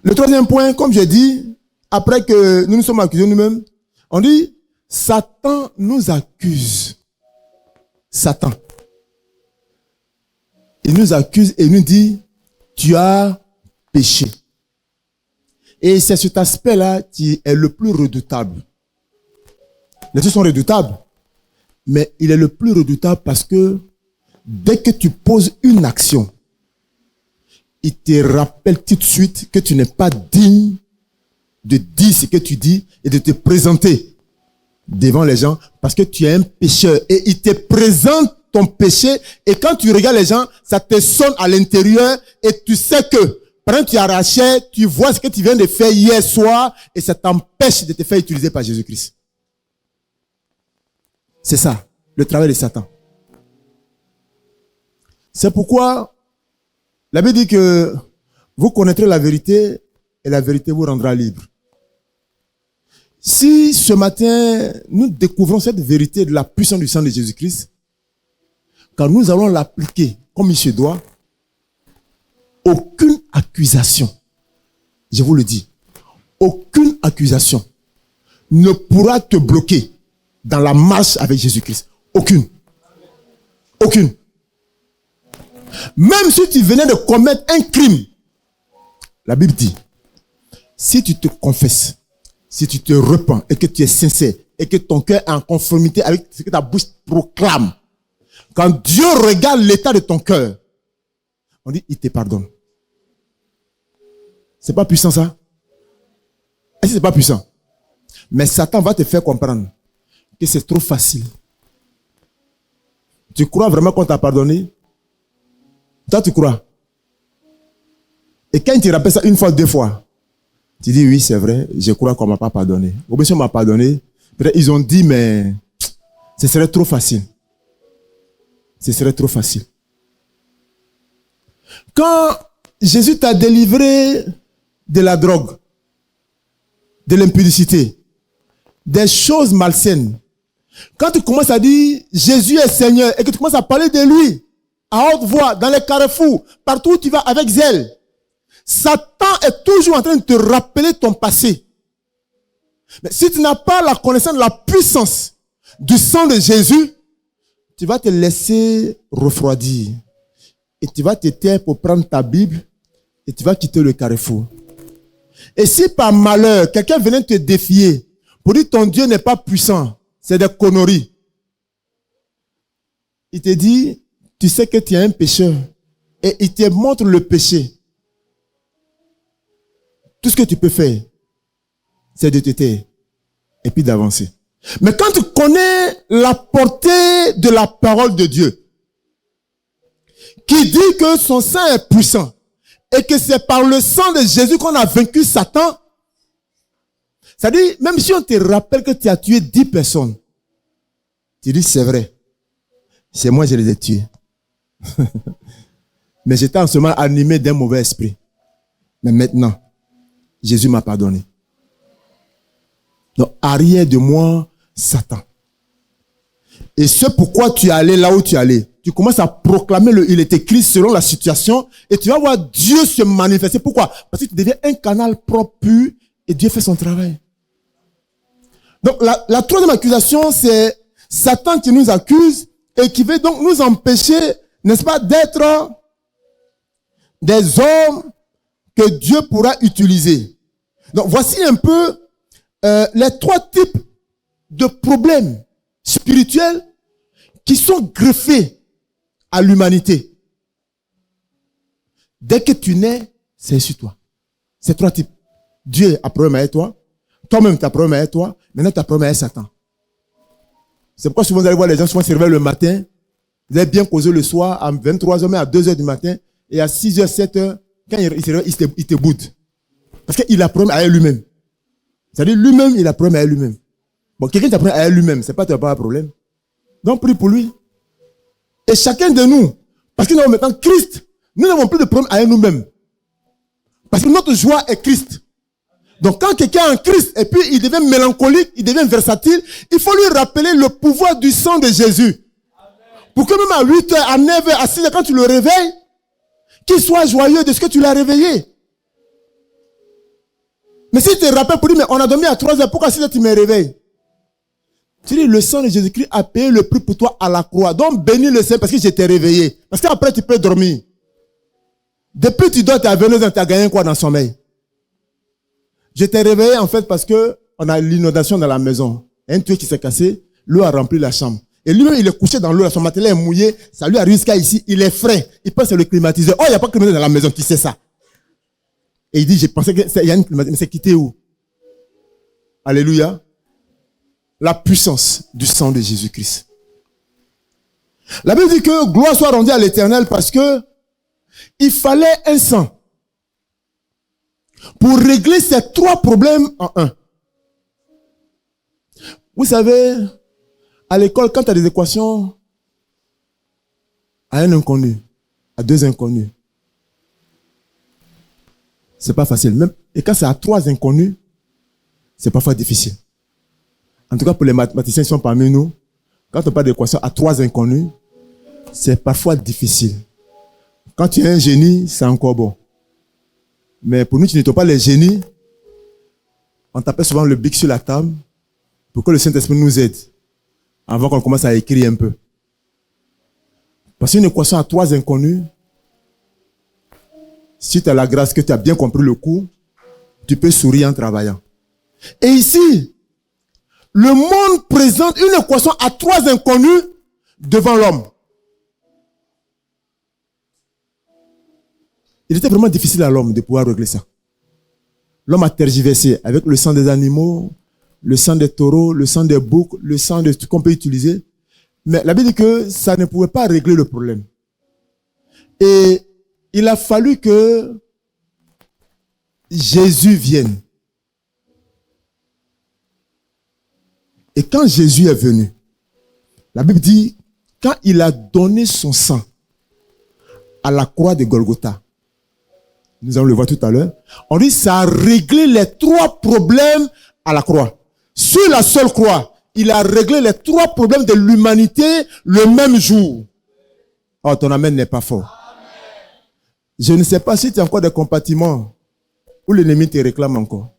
Le troisième point, comme j'ai dit, après que nous nous sommes accusés nous-mêmes, on dit, Satan nous accuse. Satan. Il nous accuse et nous dit, tu as péché. Et c'est cet aspect-là qui est le plus redoutable. Les deux sont redoutables, mais il est le plus redoutable parce que dès que tu poses une action, il te rappelle tout de suite que tu n'es pas digne de dire ce que tu dis et de te présenter devant les gens parce que tu es un pécheur. Et il te présente ton péché et quand tu regardes les gens, ça te sonne à l'intérieur et tu sais que pendant que tu arrachais, tu vois ce que tu viens de faire hier soir et ça t'empêche de te faire utiliser par Jésus-Christ. C'est ça, le travail de Satan. C'est pourquoi la Bible dit que vous connaîtrez la vérité et la vérité vous rendra libre. Si ce matin, nous découvrons cette vérité de la puissance du sang de Jésus-Christ, quand nous allons l'appliquer comme il se doit, aucune accusation, je vous le dis, aucune accusation ne pourra te bloquer dans la marche avec Jésus-Christ. Aucune. Aucune. Même si tu venais de commettre un crime, la Bible dit, si tu te confesses, si tu te repens et que tu es sincère et que ton cœur est en conformité avec ce que ta bouche proclame, quand Dieu regarde l'état de ton cœur, on dit, il te pardonne. C'est pas puissant ça? Est-ce que c'est pas puissant? Mais Satan va te faire comprendre que c'est trop facile. Tu crois vraiment qu'on t'a pardonné? Toi, tu crois? Et quand il te rappelle ça une fois, deux fois, tu dis, oui, c'est vrai, je crois qu'on ne m'a pas pardonné. Ou bien si on m'a pardonné, peut-être ils ont dit, mais ce serait trop facile. Ce serait trop facile. Quand Jésus t'a délivré de la drogue, de l'impudicité, des choses malsaines, quand tu commences à dire Jésus est Seigneur et que tu commences à parler de lui à haute voix, dans les carrefours, partout où tu vas avec zèle, Satan est toujours en train de te rappeler ton passé. Mais si tu n'as pas la connaissance de la puissance du sang de Jésus, tu vas te laisser refroidir. Et tu vas te taire pour prendre ta Bible et tu vas quitter le carrefour. Et si par malheur, quelqu'un venait te défier pour dire ton Dieu n'est pas puissant, c'est des conneries. Il te dit, tu sais que tu es un pécheur et il te montre le péché, tout ce que tu peux faire, c'est de te taire et puis d'avancer. Mais quand tu connais la portée de la parole de Dieu, qui dit que son sang est puissant et que c'est par le sang de Jésus qu'on a vaincu Satan, c'est-à-dire, même si on te rappelle que tu as tué 10 personnes, tu dis c'est vrai, c'est moi je les ai tués. Mais j'étais en ce moment animé d'un mauvais esprit. Mais maintenant, Jésus m'a pardonné. Donc, arrière de moi, Satan. Et c'est pourquoi tu es allé là où tu es allé. Tu commences à proclamer il est écrit selon la situation et tu vas voir Dieu se manifester. Pourquoi? Parce que tu deviens un canal propre, pur et Dieu fait son travail. Donc, la troisième accusation, c'est Satan qui nous accuse et qui veut donc nous empêcher, n'est-ce pas, d'être des hommes que Dieu pourra utiliser. Donc, voici un peu les 3 types de problèmes spirituels qui sont greffés à l'humanité. Dès que tu nais, c'est sur toi. C'est 3 types. Dieu a problème avec toi. Toi-même, tu as problème avec toi. Maintenant, tu as problème avec Satan. C'est pourquoi souvent vous allez voir les gens souvent se réveillent le matin. Vous avez bien causé le soir à 23h, mais à 2h du matin. Et à 6h, 7h, quand il se réveille, il te boude. Parce qu'il a problème avec lui-même. C'est-à-dire lui-même, il a problème avec lui-même. Bon, quelqu'un qui a problème avec lui-même, c'est pas tu n'as pas un problème. Donc, prie pour lui. Et chacun de nous, parce que nous avons maintenant Christ, nous n'avons plus de problème avec nous-mêmes. Parce que notre joie est Christ. Donc quand quelqu'un est en Christ et puis il devient mélancolique, il devient versatile, il faut lui rappeler le pouvoir du sang de Jésus. Pour que même à 8h, à 9h, à 6h, quand tu le réveilles, qu'il soit joyeux de ce que tu l'as réveillé. Mais si tu te rappelles pour dire, mais on a dormi à 3h, pourquoi à 6h tu me réveilles? Tu dis, le sang de Jésus-Christ a payé le prix pour toi à la croix. Donc bénis le Seigneur parce que je t'ai réveillé. Parce qu'après tu peux dormir. Depuis tu dors, tu as 22 ans, tu as gagné quoi dans le sommeil? Je t'ai réveillé en fait parce que on a l'inondation dans la maison. Un tuyau qui s'est cassé, l'eau a rempli la chambre. Et lui-même, il est couché dans l'eau, son matelas est mouillé, ça lui arrive jusqu'à ici, il est frais. Il pense que c'est le climatiseur. Oh, il n'y a pas de climatiseur dans la maison, qui sait ça? Et il dit, je pensais qu'il y a une climatiseur, mais c'est quitté où? Alléluia. La puissance du sang de Jésus-Christ. La Bible dit que gloire soit rendue à l'Éternel parce que il fallait un sang pour régler ces 3 problèmes en un. Vous savez, à l'école, quand tu as des équations à un inconnu, à 2 inconnus, c'est pas facile. Même, et quand c'est à 3 inconnus, c'est parfois difficile. En tout cas, pour les mathématiciens qui sont parmi nous, quand on parle d'équation à 3 inconnus, c'est parfois difficile. Quand tu es un génie, c'est encore bon. Mais pour nous qui n'étions pas les génies, on tapait souvent le bic sur la table pour que le Saint-Esprit nous aide avant qu'on commence à écrire un peu. Parce qu'une équation à 3 inconnus, si tu as la grâce que tu as bien compris le coup, tu peux sourire en travaillant. Et ici, le monde présente une équation à 3 inconnus devant l'homme. Il était vraiment difficile à l'homme de pouvoir régler ça. L'homme a tergiversé avec le sang des animaux, le sang des taureaux, le sang des boucs, le sang de tout qu'on peut utiliser. Mais la Bible dit que ça ne pouvait pas régler le problème. Et il a fallu que Jésus vienne. Et quand Jésus est venu, la Bible dit, quand il a donné son sang à la croix de Golgotha, nous allons le voir tout à l'heure, on dit ça a réglé les 3 problèmes à la croix. Sur la seule croix, il a réglé les 3 problèmes de l'humanité le même jour. Oh, ton amen n'est pas fort. Je ne sais pas si tu as encore des compartiments où l'ennemi te réclame encore.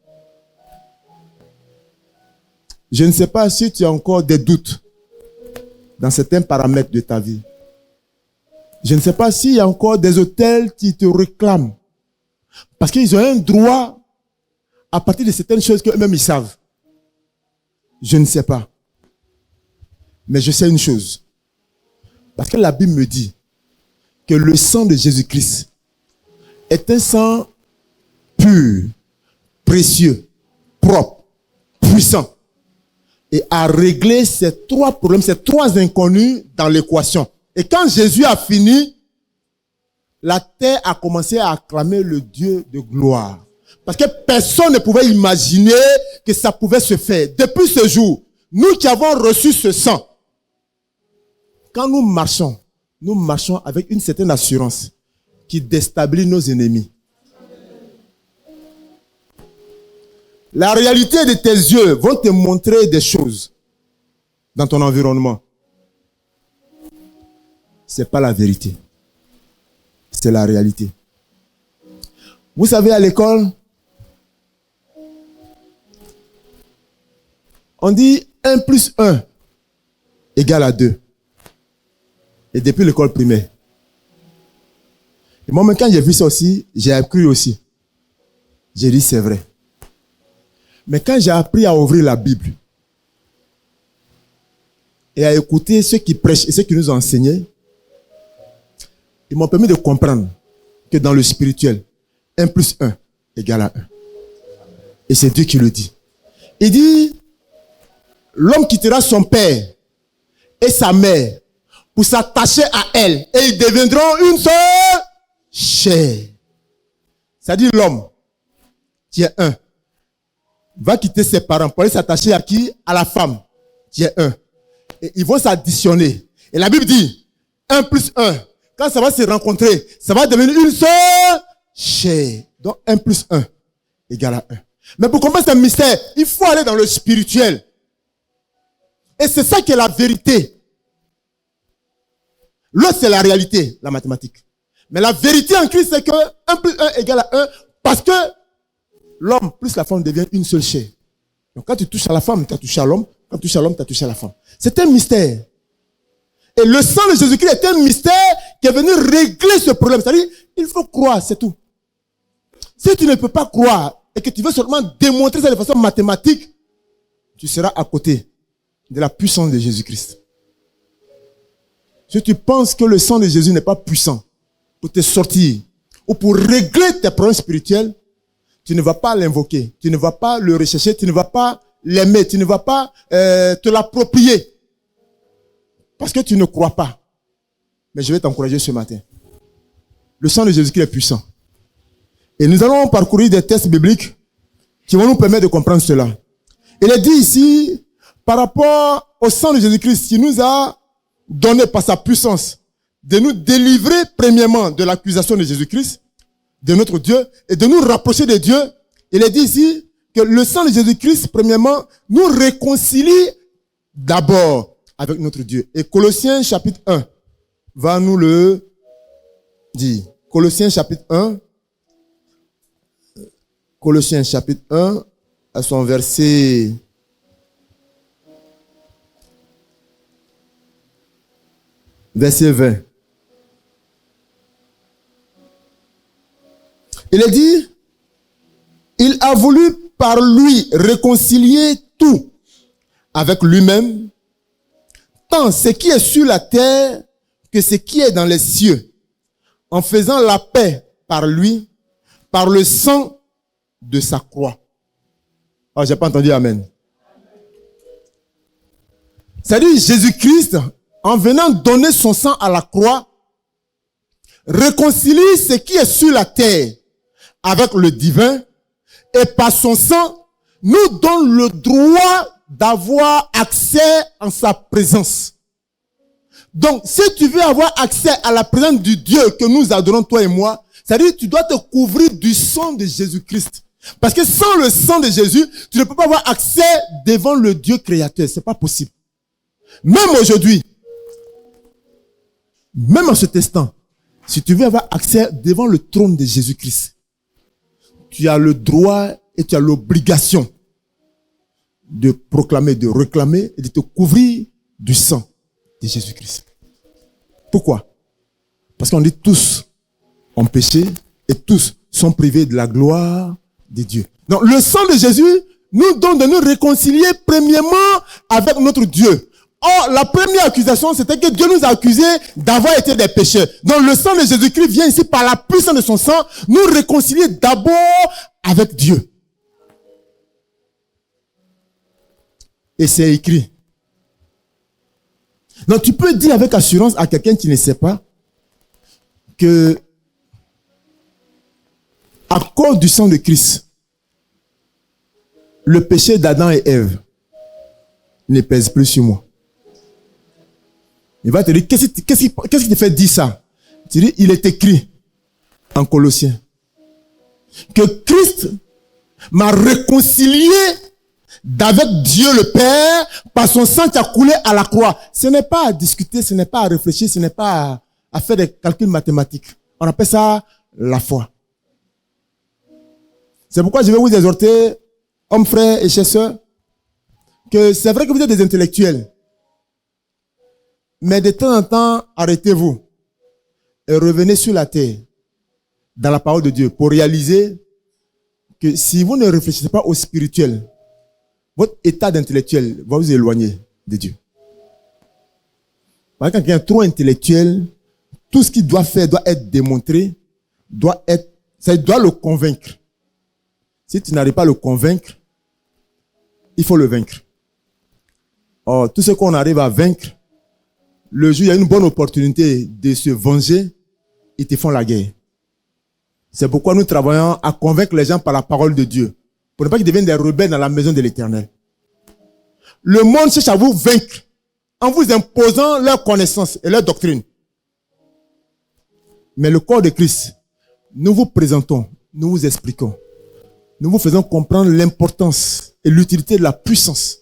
Je ne sais pas si tu as encore des doutes dans certains paramètres de ta vie. Je ne sais pas s'il y a encore des hôtels qui te réclament. Parce qu'ils ont un droit à partir de certaines choses qu'eux-mêmes ils savent. Je ne sais pas. Mais je sais une chose. Parce que la Bible me dit que le sang de Jésus-Christ est un sang pur, précieux, propre, puissant, et a réglé ces trois problèmes, ces trois inconnus dans l'équation. Et quand Jésus a fini, la terre a commencé à acclamer le Dieu de gloire. Parce que personne ne pouvait imaginer que ça pouvait se faire. Depuis ce jour, nous qui avons reçu ce sang, quand nous marchons avec une certaine assurance qui déstabilise nos ennemis. La réalité de tes yeux vont te montrer des choses dans ton environnement. Ce n'est pas la vérité. C'est la réalité. Vous savez, à l'école, on dit 1 plus 1 égale à 2. Et depuis l'école primaire. Et moi, même quand j'ai vu ça aussi, j'ai appris aussi. J'ai dit, c'est vrai. Mais quand j'ai appris à ouvrir la Bible et à écouter ceux qui prêchent et ceux qui nous ont enseigné, ils m'ont permis de comprendre que dans le spirituel, 1 plus 1 égale à 1. Et c'est Dieu qui le dit. Il dit, l'homme quittera son père et sa mère pour s'attacher à elle et ils deviendront une seule chair. C'est-à-dire l'homme qui est un va quitter ses parents pour aller s'attacher à qui? À la femme qui est un. Et ils vont s'additionner. Et la Bible dit 1 plus 1. Quand ça va se rencontrer, ça va devenir une seule chair. Donc 1 plus 1 égale à 1. Mais pour comprendre ce mystère, il faut aller dans le spirituel. Et c'est ça qui est la vérité. L'autre, c'est la réalité, la mathématique. Mais la vérité en Christ, c'est que 1 plus 1 égale à 1 parce que l'homme plus la femme devient une seule chair. Donc quand tu touches à la femme, tu as touché à l'homme. Quand tu touches à l'homme, tu as touché à la femme. C'est un mystère. Et le sang de Jésus-Christ est un mystère qui est venu régler ce problème. C'est-à-dire, il faut croire, c'est tout. Si tu ne peux pas croire et que tu veux seulement démontrer ça de façon mathématique, tu seras à côté de la puissance de Jésus-Christ. Si tu penses que le sang de Jésus n'est pas puissant pour te sortir ou pour régler tes problèmes spirituels, tu ne vas pas l'invoquer, tu ne vas pas le rechercher, tu ne vas pas l'aimer, tu ne vas pas te l'approprier. Parce que tu ne crois pas. Mais je vais t'encourager ce matin. Le sang de Jésus-Christ est puissant. Et nous allons parcourir des textes bibliques qui vont nous permettre de comprendre cela. Il est dit ici, par rapport au sang de Jésus-Christ, qui nous a donné par sa puissance de nous délivrer premièrement de l'accusation de Jésus-Christ, de notre Dieu, et de nous rapprocher de Dieu. Il est dit ici que le sang de Jésus-Christ, premièrement, nous réconcilie d'abord avec notre Dieu. Et Colossiens chapitre 1 va nous le dire. Colossiens chapitre 1. Colossiens chapitre 1, à son verset verset 20. Il est dit, il a voulu par lui réconcilier tout avec lui-même, tant ce qui est sur la terre que ce qui est dans les cieux, en faisant la paix par lui, par le sang de sa croix. Ah, j'ai pas entendu amen. C'est-à-dire Jésus-Christ, en venant donner son sang à la croix, réconcilie ce qui est sur la terre avec le divin, et par son sang, nous donne le droit d'avoir accès en sa présence. Donc, si tu veux avoir accès à la présence du Dieu que nous adorons, toi et moi, c'est-à-dire tu dois te couvrir du sang de Jésus-Christ. Parce que sans le sang de Jésus, tu ne peux pas avoir accès devant le Dieu créateur. C'est pas possible. Même aujourd'hui, même en cet instant, si tu veux avoir accès devant le trône de Jésus-Christ, tu as le droit et tu as l'obligation de proclamer, de réclamer et de te couvrir du sang de Jésus-Christ. Pourquoi? Parce qu'on dit tous ont péché et tous sont privés de la gloire de Dieu. Donc le sang de Jésus nous donne de nous réconcilier premièrement avec notre Dieu Or, la première accusation, c'était que Dieu nous a accusés d'avoir été des pécheurs. Donc, le sang de Jésus-Christ vient ici par la puissance de son sang nous réconcilier d'abord avec Dieu. Et c'est écrit. Donc, tu peux dire avec assurance à quelqu'un qui ne sait pas que à cause du sang de Christ, le péché d'Adam et Ève ne pèse plus sur moi. Il va te dire, qu'est-ce qui te fait dire ça? Tu dis, il est écrit en Colossiens que Christ m'a réconcilié d'avec Dieu le Père par son sang qui a coulé à la croix. Ce n'est pas à discuter, ce n'est pas à réfléchir, ce n'est pas à faire des calculs mathématiques. On appelle ça la foi. C'est pourquoi je vais vous exhorter, hommes, frères et chers sœurs, que c'est vrai que vous êtes des intellectuels. Mais de temps en temps, arrêtez-vous et revenez sur la terre, dans la parole de Dieu, pour réaliser que si vous ne réfléchissez pas au spirituel, votre état d'intellectuel va vous éloigner de Dieu. Quand quelqu'un est trop intellectuel, tout ce qu'il doit faire doit être démontré, ça doit le convaincre. Si tu n'arrives pas à le convaincre, il faut le vaincre. Or, tout ce qu'on arrive à vaincre, le jour où il y a une bonne opportunité de se venger, ils te font la guerre. C'est pourquoi nous travaillons à convaincre les gens par la parole de Dieu, pour ne pas qu'ils deviennent des rebelles dans la maison de l'Éternel. Le monde cherche à vous vaincre en vous imposant leur connaissance et leur doctrine. Mais le corps de Christ, nous vous présentons, nous vous expliquons, nous vous faisons comprendre l'importance et l'utilité de la puissance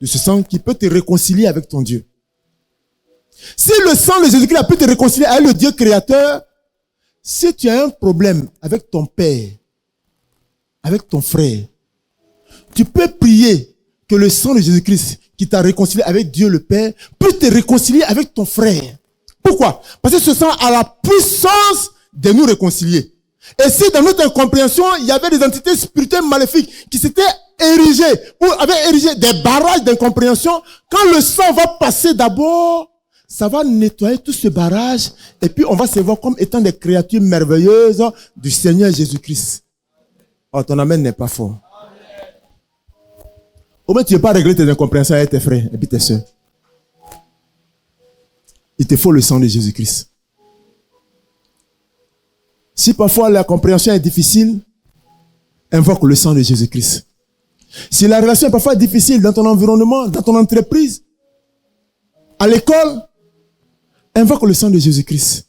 de ce sang qui peut te réconcilier avec ton Dieu. Si le sang de Jésus-Christ a pu te réconcilier avec le Dieu créateur, si tu as un problème avec ton père, avec ton frère, tu peux prier que le sang de Jésus-Christ qui t'a réconcilié avec Dieu le Père peut te réconcilier avec ton frère. Pourquoi? Parce que ce sang a la puissance de nous réconcilier. Et si dans notre incompréhension, il y avait des entités spirituelles maléfiques qui s'étaient érigées ou avaient érigé des barrages d'incompréhension, quand le sang va passer d'abord, ça va nettoyer tout ce barrage et puis on va se voir comme étant des créatures merveilleuses du Seigneur Jésus-Christ. Oh, ton amen n'est pas fort. Au moins, tu ne veux pas régler tes incompréhensions avec tes frères et puis tes soeurs. Il te faut le sang de Jésus-Christ. Si parfois la compréhension est difficile, invoque le sang de Jésus-Christ. Si la relation est parfois difficile dans ton environnement, dans ton entreprise, à l'école, invoque le sang de Jésus-Christ.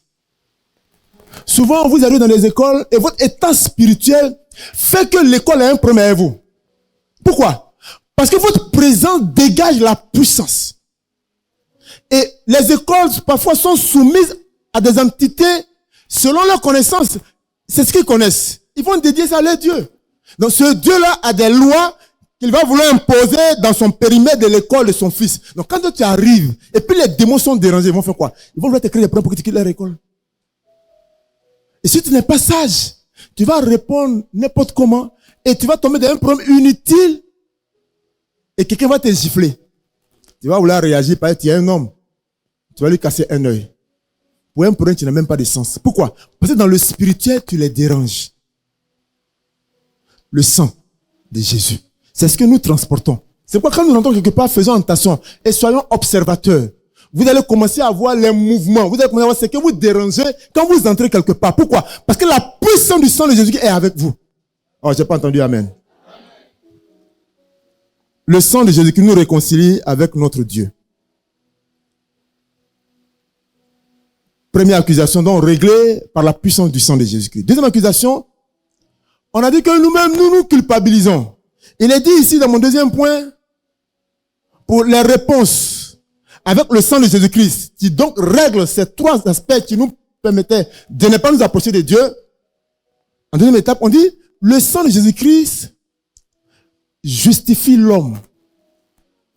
Souvent, vous arrivez dans les écoles et votre état spirituel fait que l'école a un problème avec vous. Pourquoi? Parce que votre présence dégage la puissance. Et les écoles, parfois, sont soumises à des entités selon leur connaissance. C'est ce qu'ils connaissent. Ils vont dédier ça à leur Dieu. Donc, ce Dieu-là a des lois qu'il va vouloir imposer dans son périmètre de l'école de son fils. Donc, quand tu arrives, et puis les démons sont dérangés, ils vont faire quoi? Ils vont vouloir te créer des problèmes pour que tu quittes leur école. Et si tu n'es pas sage, tu vas répondre n'importe comment, et tu vas tomber dans un problème inutile, et quelqu'un va te gifler. Tu vas vouloir réagir parce que tu es un homme. Tu vas lui casser un œil. Pour un problème qui n'a même pas de sens. Pourquoi? Parce que dans le spirituel, tu les déranges. Le sang de Jésus. C'est ce que nous transportons. C'est pourquoi quand nous rentrons quelque part, faisons attention et soyons observateurs. Vous allez commencer à voir les mouvements. Vous allez commencer à voir ce que vous dérangez quand vous entrez quelque part. Pourquoi? Parce que la puissance du sang de Jésus est avec vous. Oh, j'ai pas entendu amen. Le sang de Jésus qui nous réconcilie avec notre Dieu. Première accusation, donc réglée par la puissance du sang de Jésus-Christ. Deuxième accusation, on a dit que nous-mêmes, nous nous culpabilisons. Il est dit ici dans mon deuxième point, pour les réponses avec le sang de Jésus-Christ, qui donc règle ces trois aspects qui nous permettaient de ne pas nous approcher de Dieu. En deuxième étape, on dit, le sang de Jésus-Christ justifie l'homme.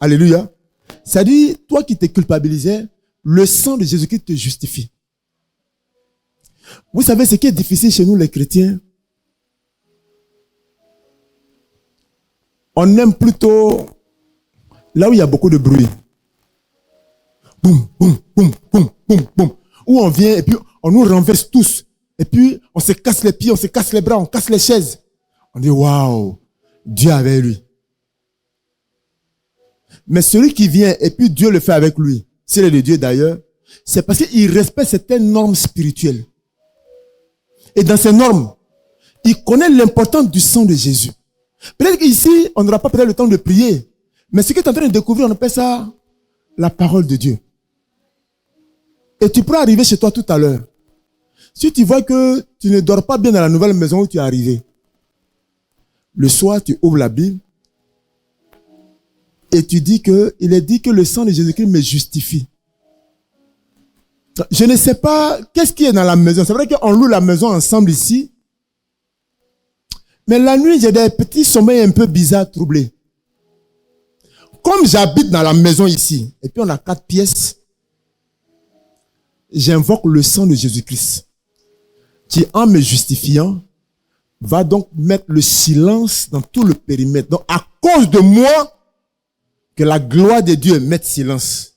Alléluia. C'est-à-dire, toi qui t'es culpabilisé, le sang de Jésus-Christ te justifie. Vous savez ce qui est difficile chez nous les chrétiens? On aime plutôt là où il y a beaucoup de bruit. boum, boum, boum, boum, boum, boum. Où on vient et puis on nous renverse tous. Et puis on se casse les pieds, on se casse les bras, on casse les chaises. On dit waouh, Dieu est avec lui. Mais celui qui vient et puis Dieu le fait avec lui, s'il est de Dieu d'ailleurs, c'est parce qu'il respecte certaines normes spirituelles. Et dans ces normes, il connaît l'importance du sang de Jésus. Peut-être qu'ici, on n'aura pas peut-être le temps de prier. Mais ce que tu es en train de découvrir, on appelle ça la parole de Dieu. Et tu pourras arriver chez toi tout à l'heure. Si tu vois que tu ne dors pas bien dans la nouvelle maison où tu es arrivé, le soir, tu ouvres la Bible et tu dis que il est dit que le sang de Jésus-Christ me justifie. Je ne sais pas qu'est-ce qui est dans la maison. C'est vrai qu'on loue la maison ensemble ici. Mais la nuit, j'ai des petits sommeils un peu bizarres, troublés. Comme j'habite dans la maison ici, et puis on a 4 pièces, j'invoque le sang de Jésus-Christ, qui en me justifiant, va donc mettre le silence dans tout le périmètre. Donc à cause de moi, que la gloire de Dieu mette silence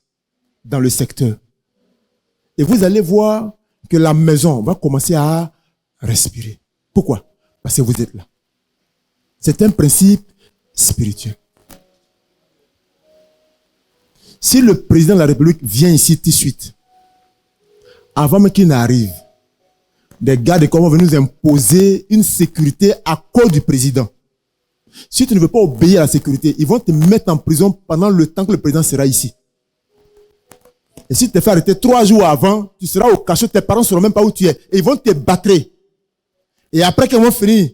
dans le secteur. Et vous allez voir que la maison va commencer à respirer. Pourquoi? Parce que vous êtes là. C'est un principe spirituel. Si le président de la République vient ici tout de suite, avant même qu'il n'arrive, des gars de corps vont venir nous imposer une sécurité à cause du président. Si tu ne veux pas obéir à la sécurité, ils vont te mettre en prison pendant le temps que le président sera ici. Et si tu te fais arrêter 3 jours avant, tu seras au cachot, tes parents ne sauront même pas où tu es. Et ils vont te battre. Et après qu'ils vont finir,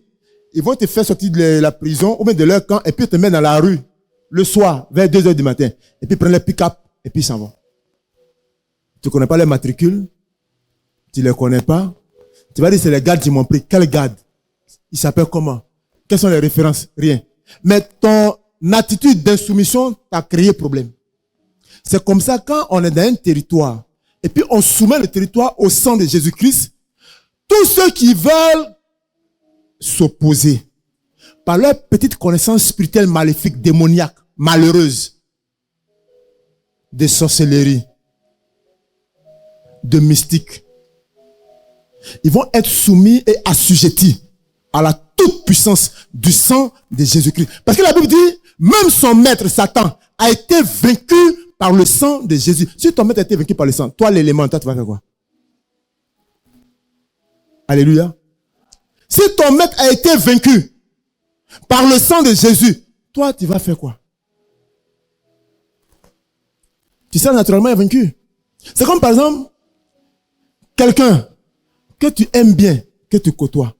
ils vont te faire sortir de la prison ou même de leur camp et puis te mettre dans la rue le soir, vers 2 heures du matin. Et puis prendre les pick-up et puis ils s'en vont. Tu ne connais pas les matricules, tu ne les connais pas. Tu vas dire c'est les gardes qui m'ont pris. Quel garde? Ils s'appellent comment? Quelles sont les références? Rien. Mais ton attitude d'insoumission t'a créé problème. C'est comme ça quand on est dans un territoire et puis on soumet le territoire au sang de Jésus-Christ, tous ceux qui veulent s'opposer par leur petite connaissance spirituelle maléfique, démoniaque, malheureuse, de sorcellerie, de mystique, ils vont être soumis et assujettis à la toute puissance du sang de Jésus-Christ. Parce que la Bible dit, même son maître Satan a été vaincu par le sang de Jésus. Si ton maître a été vaincu par le sang, toi l'élément, toi tu vas faire quoi? Alléluia. Si ton maître a été vaincu par le sang de Jésus, toi tu vas faire quoi? Tu seras naturellement vaincu. C'est comme par exemple, quelqu'un que tu aimes bien, que tu côtoies.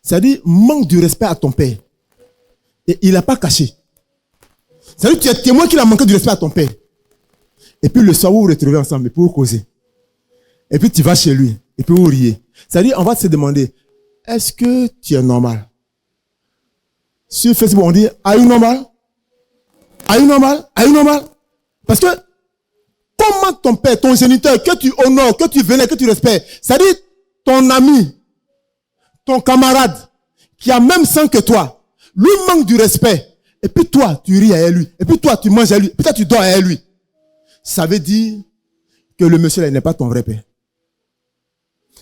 C'est-à-dire, manque du respect à ton père. Et il n'a pas caché. C'est-à-dire, tu es témoin qu'il a manqué du respect à ton père. Et puis le soir, vous vous retrouvez ensemble pour vous causer. Et puis tu vas chez lui. Et puis vous riez. C'est-à-dire, on va se demander, est-ce que tu es normal? Sur Facebook, on dit, are you normal? Are you normal? Are you normal? Parce que, comment ton père, ton géniteur, que tu honores, que tu vénères, que tu respectes, c'est-à-dire, ton ami, ton camarade, qui a même sang que toi, lui manque du respect. Et puis toi, tu ris à lui. Et puis toi, tu manges à lui. Et puis toi, tu dors à lui. Ça veut dire que le monsieur là n'est pas ton vrai père.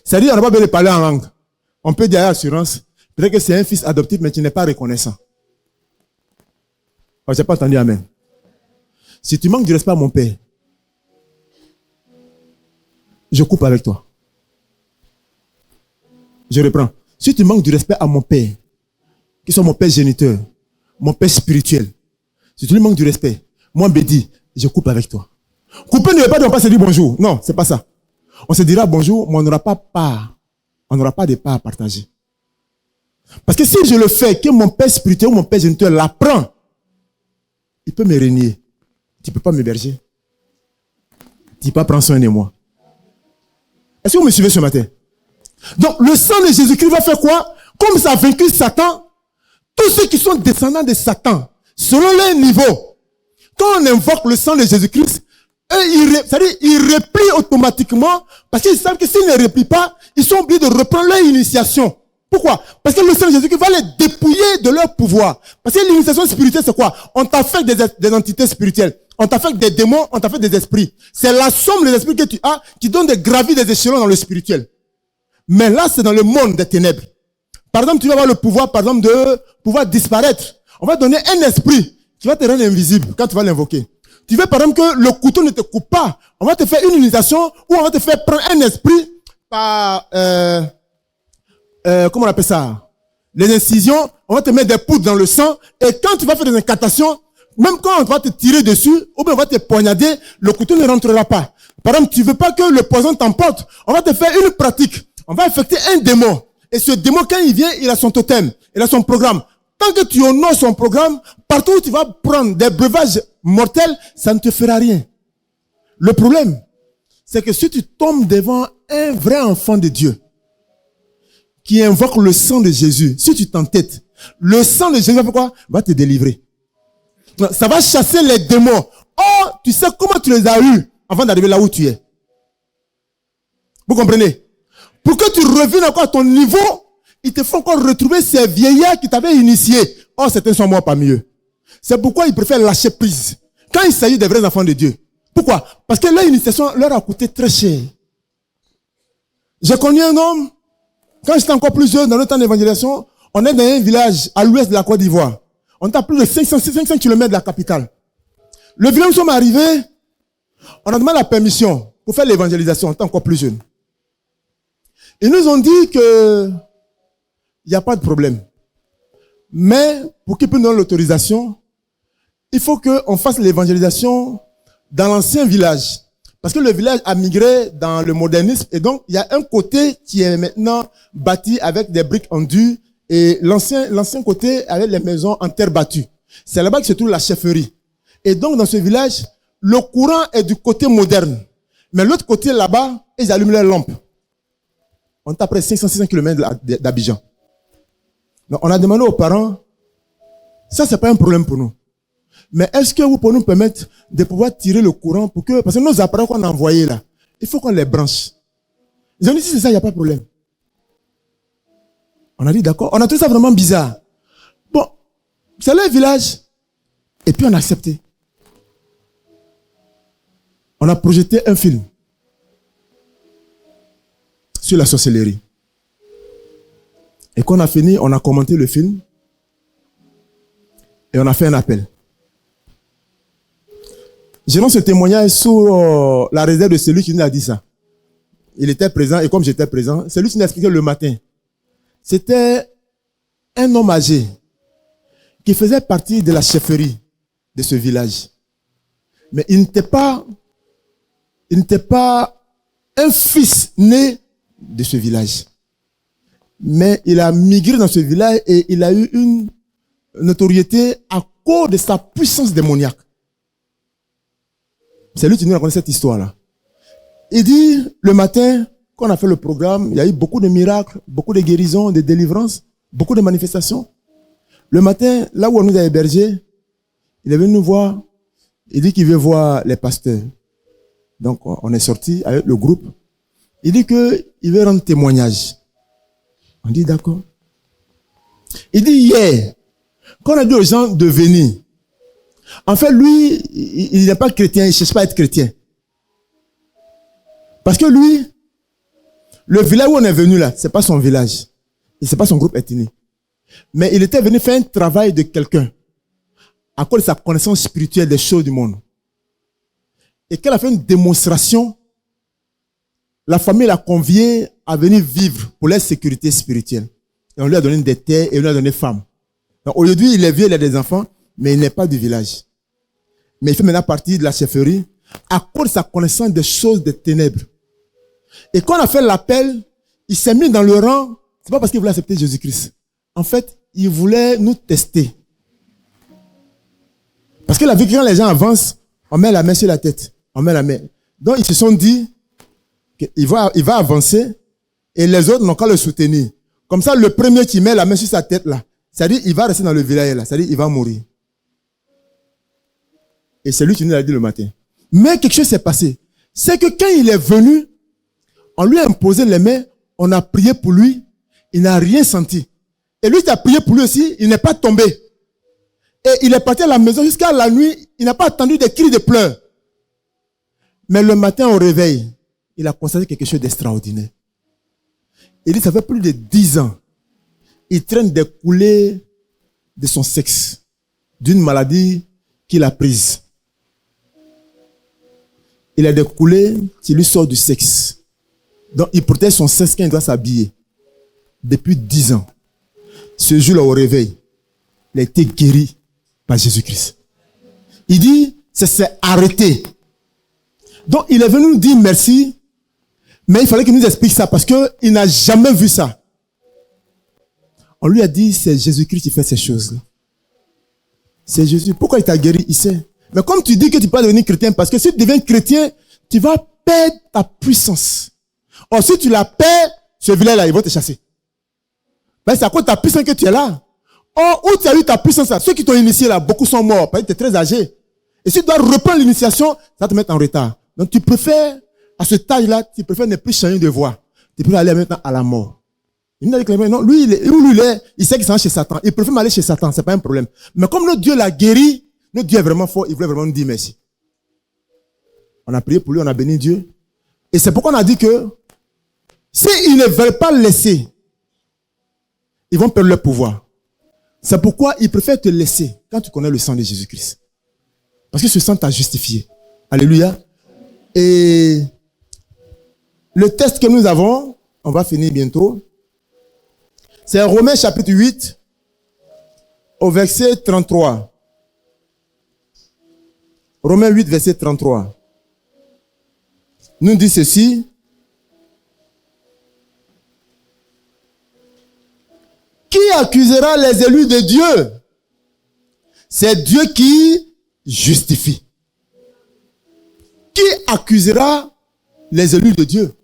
C'est-à-dire, on n'a pas besoin de parler en langue. On peut dire à l'assurance, peut-être que c'est un fils adoptif, mais tu n'es pas reconnaissant. Oh, j'ai pas entendu amen. Si tu manques du respect à mon père, je coupe avec toi. Je reprends. Si tu manques du respect à mon père, qui sont mon père géniteur, mon père spirituel, si tu lui manques du respect, moi, Bédi, je coupe avec toi. Couper ne veut pas dire on va se dire bonjour. Non, c'est pas ça. On se dira bonjour, mais on n'aura pas part. On n'aura pas de part à partager. Parce que si je le fais, que mon père spirituel ou mon père géniteur l'apprend, il peut me régner. Tu ne peux pas m'héberger. Tu ne peux pas prendre soin de moi. Est-ce que vous me suivez ce matin? Donc, le sang de Jésus-Christ va faire quoi? Comme ça a vaincu Satan, tous ceux qui sont descendants de Satan, selon leur niveau, quand on invoque le sang de Jésus-Christ, eux, ils replient automatiquement, parce qu'ils savent que s'ils ne replient pas, ils sont obligés de reprendre leur initiation. Pourquoi? Parce que le Seigneur Jésus-Christ va les dépouiller de leur pouvoir. Parce que l'initiation spirituelle, c'est quoi? On t'affecte des entités spirituelles. On t'affecte des démons, on t'affecte des esprits. C'est la somme des esprits que tu as qui donne des gravis des échelons dans le spirituel. Mais là, c'est dans le monde des ténèbres. Par exemple, tu vas avoir le pouvoir, par exemple, de pouvoir disparaître. On va donner un esprit qui va te rendre invisible quand tu vas l'invoquer. Tu veux, par exemple, que le couteau ne te coupe pas. On va te faire une initiation où on va te faire prendre un esprit par, comment on appelle ça? Les incisions, on va te mettre des poudres dans le sang. Et quand tu vas faire des incantations, même quand on va te tirer dessus, ou bien on va te poignarder, le couteau ne rentrera pas. Par exemple, tu veux pas que le poison t'emporte. On va te faire une pratique. On va affecter un démon. Et ce démon, quand il vient, il a son totem. Il a son programme. Tant que tu honores son programme, partout où tu vas prendre des breuvages mortels, ça ne te fera rien. Le problème, c'est que si tu tombes devant un vrai enfant de Dieu, qui invoque le sang de Jésus, si tu t'entêtes, le sang de Jésus va faire quoi? Va te délivrer. Ça va chasser les démons. Oh, tu sais comment tu les as eus avant d'arriver là où tu es. Vous comprenez? Pour que tu reviennes encore à ton niveau, ils te font encore retrouver ces vieillards qui t'avaient initié. Oh, certains sont morts parmi eux. C'est pourquoi ils préfèrent lâcher prise. Quand il s'agit des vrais enfants de Dieu. Pourquoi? Parce que leur initiation leur a coûté très cher. J'ai connu un homme, quand j'étais encore plus jeune, dans le temps d'évangélisation, on est dans un village à l'ouest de la Côte d'Ivoire. On est à plus de 500 km de la capitale. Le village où nous sommes arrivés, on a demandé la permission pour faire l'évangélisation, on était encore plus jeune. Ils nous ont dit que il n'y a pas de problème. Mais pour qu'ils puissent nous donner l'autorisation, il faut qu'on fasse l'évangélisation dans l'ancien village. Parce que le village a migré dans le modernisme et donc il y a un côté qui est maintenant bâti avec des briques en dur et l'ancien côté avec les maisons en terre battue. C'est là-bas que se trouve la chefferie. Et donc dans ce village, le courant est du côté moderne. Mais l'autre côté là-bas, ils allument leurs lampes. On est à près 500 km d'Abidjan. Donc on a demandé aux parents, ça c'est pas un problème pour nous. Mais est-ce que vous pouvez nous permettre de pouvoir tirer le courant pour que, parce que nos appareils qu'on a envoyés là, il faut qu'on les branche. Ils ont dit si c'est ça, il n'y a pas de problème. On a dit d'accord. On a trouvé ça vraiment bizarre. Bon, c'est le village. Et puis on a accepté. On a projeté un film sur la sorcellerie. Et quand on a fini, on a commenté le film. Et on a fait un appel. Je lance ce témoignage sous la réserve de celui qui nous a dit ça. Il était présent, et comme j'étais présent, c'est lui qui nous a expliqué le matin. C'était un homme âgé qui faisait partie de la chefferie de ce village. Mais il n'était pas un fils né de ce village. Mais il a migré dans ce village et il a eu une notoriété à cause de sa puissance démoniaque. C'est lui qui nous raconte cette histoire-là. Il dit, le matin, quand on a fait le programme, il y a eu beaucoup de miracles, beaucoup de guérisons, de délivrances, beaucoup de manifestations. Le matin, là où on nous a hébergés, il est venu nous voir. Il dit qu'il veut voir les pasteurs. Donc, on est sorti avec le groupe. Il dit qu'il veut rendre témoignage. On dit d'accord. Il dit hier, quand on a dit aux gens de venir, en fait, lui, il n'est pas chrétien, il ne cherche pas à être chrétien. Parce que lui, le village où on est venu là, c'est pas son village. Et c'est pas son groupe ethnique. Mais il était venu faire un travail de quelqu'un. À cause de sa connaissance spirituelle des choses du monde. Et qu'elle a fait une démonstration, la famille l'a convié à venir vivre pour leur sécurité spirituelle. Et on lui a donné des terres et on lui a donné femme. Donc aujourd'hui, il est vieux, il a des enfants, mais il n'est pas du village. Mais il fait maintenant partie de la chefferie à cause de sa connaissance des choses des ténèbres. Et quand on a fait l'appel, il s'est mis dans le rang, c'est pas parce qu'il voulait accepter Jésus-Christ. En fait, il voulait nous tester. Parce que la vie, quand les gens avancent, on met la main sur la tête. On met la main. Donc, ils se sont dit qu'il va avancer et les autres n'ont qu'à le soutenir. Comme ça, le premier qui met la main sur sa tête là, c'est-à-dire il va rester dans le village là, c'est-à-dire il va mourir. Et c'est lui qui nous l'a dit le matin. Mais quelque chose s'est passé. C'est que quand il est venu, on lui a imposé les mains, on a prié pour lui. Il n'a rien senti. Et lui qui a prié pour lui aussi, il n'est pas tombé. Et il est parti à la maison jusqu'à la nuit. Il n'a pas attendu des cris de pleurs. Mais le matin au réveil, il a constaté quelque chose d'extraordinaire. Il dit, ça fait plus de 10 ans. Il traîne des coulées de son sexe, d'une maladie qu'il a prise. Il a des coulées qui lui sortent du sexe. Donc, il protège son sexe quand il doit s'habiller. Depuis 10 ans. Ce jour-là, au réveil, il a été guéri par Jésus-Christ. Il dit, ça s'est arrêté. Donc, il est venu nous dire merci, mais il fallait qu'il nous explique ça parce qu'il n'a jamais vu ça. On lui a dit, c'est Jésus-Christ qui fait ces choses-là. C'est Jésus. Pourquoi il t'a guéri? Il sait. Mais comme tu dis que tu peux devenir chrétien, parce que si tu deviens chrétien, tu vas perdre ta puissance. Or, si tu la perds, ce vilain-là, ils vont te chasser. Ben, c'est à cause de ta puissance que tu es là. Or, où tu as eu ta puissance là, ceux qui t'ont initié là, beaucoup sont morts, parce que tu es très âgé. Et si tu dois reprendre l'initiation, ça va te mettre en retard. Donc, tu préfères, à ce taille-là, tu préfères ne plus changer de voie. Tu préfères aller maintenant à la mort. Il m'a dit que non, lui, il sait qu'il s'en va chez Satan. Il préfère m'aller chez Satan, c'est pas un problème. Mais comme notre Dieu l'a guéri, notre Dieu est vraiment fort, il voulait vraiment nous dire merci. On a prié pour lui, on a béni Dieu. Et c'est pourquoi on a dit que, s'ils ne veulent pas le laisser, ils vont perdre leur pouvoir. C'est pourquoi ils préfèrent te laisser quand tu connais le sang de Jésus-Christ. Parce que ce sang t'a justifié. Alléluia. Et le texte que nous avons, on va finir bientôt. C'est Romains chapitre 8, au verset 33. Romains 8, verset 33. Nous dit ceci. Qui accusera les élus de Dieu? C'est Dieu qui justifie. Qui accusera les élus de Dieu?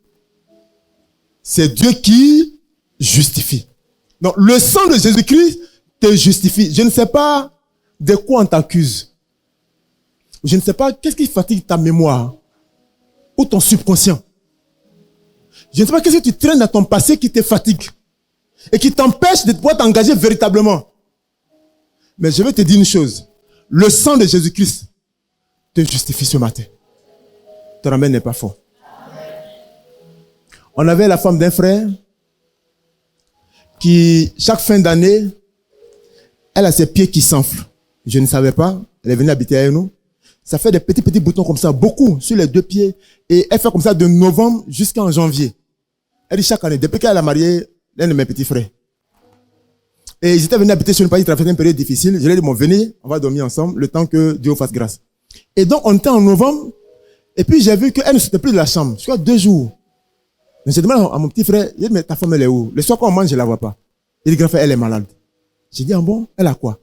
C'est Dieu qui justifie. Donc, le sang de Jésus-Christ te justifie. Je ne sais pas de quoi on t'accuse. Je ne sais pas qu'est-ce qui fatigue ta mémoire ou ton subconscient. Je ne sais pas qu'est-ce que tu traînes dans ton passé qui te fatigue et qui t'empêche de pouvoir t'engager véritablement. Mais je vais te dire une chose. Le sang de Jésus-Christ te justifie ce matin. Ton amen n'est pas fort. On avait la femme d'un frère qui, chaque fin d'année, elle a ses pieds qui s'enflent. Je ne savais pas. Elle est venue habiter avec nous. Ça fait des petits boutons comme ça, beaucoup, sur les 2 pieds. Et elle fait comme ça de novembre jusqu'en janvier. Elle dit chaque année, depuis qu'elle a marié l'un de mes petits frères. Et ils étaient venus habiter sur une partie, traverser une période difficile. Je leur ai dit, bon, venez, on va dormir ensemble, le temps que Dieu fasse grâce. Et donc, on était en novembre. Et puis, j'ai vu qu'elle ne sortait plus de la chambre. Je crois 2 jours. Mais j'ai demandé à mon petit frère, il dit, mais ta femme, elle est où? Le soir, quand on mange, je ne la vois pas. Il dit, grand frère, elle est malade. J'ai dit, ah bon, elle a quoi?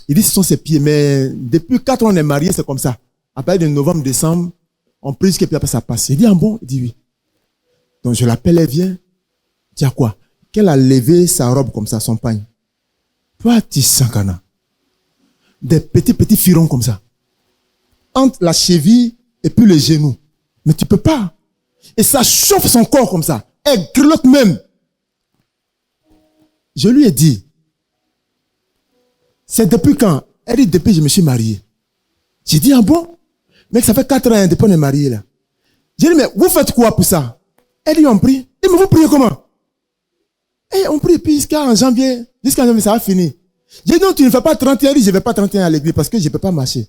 Il dit, ce sont ses pieds. Mais depuis 4 ans, on est mariés, c'est comme ça. À partir de novembre, décembre, on prie jusqu'à puis après ça passe. Il dit, ah bon? Il dit, oui. Donc, je l'appelle, elle vient. Il dit, à quoi? Qu'elle a levé sa robe comme ça, son pagne. Toi, tu sens qu'on a des petits firons comme ça. Entre la cheville et puis le genou. Mais tu peux pas. Et ça chauffe son corps comme ça. Elle grelotte même. Je lui ai dit, c'est depuis quand? Elle dit, depuis que je me suis marié. J'ai dit, ah bon? Mec, ça fait 4 ans depuis qu'on est marié là. J'ai dit, mais vous faites quoi pour ça? Elle dit, on prie. Et mais vous priez comment? Et on prie jusqu'en janvier, ça va finir. J'ai dit, non, tu ne fais pas 31. Elle dit, je ne vais pas 31 à l'église parce que je ne peux pas marcher.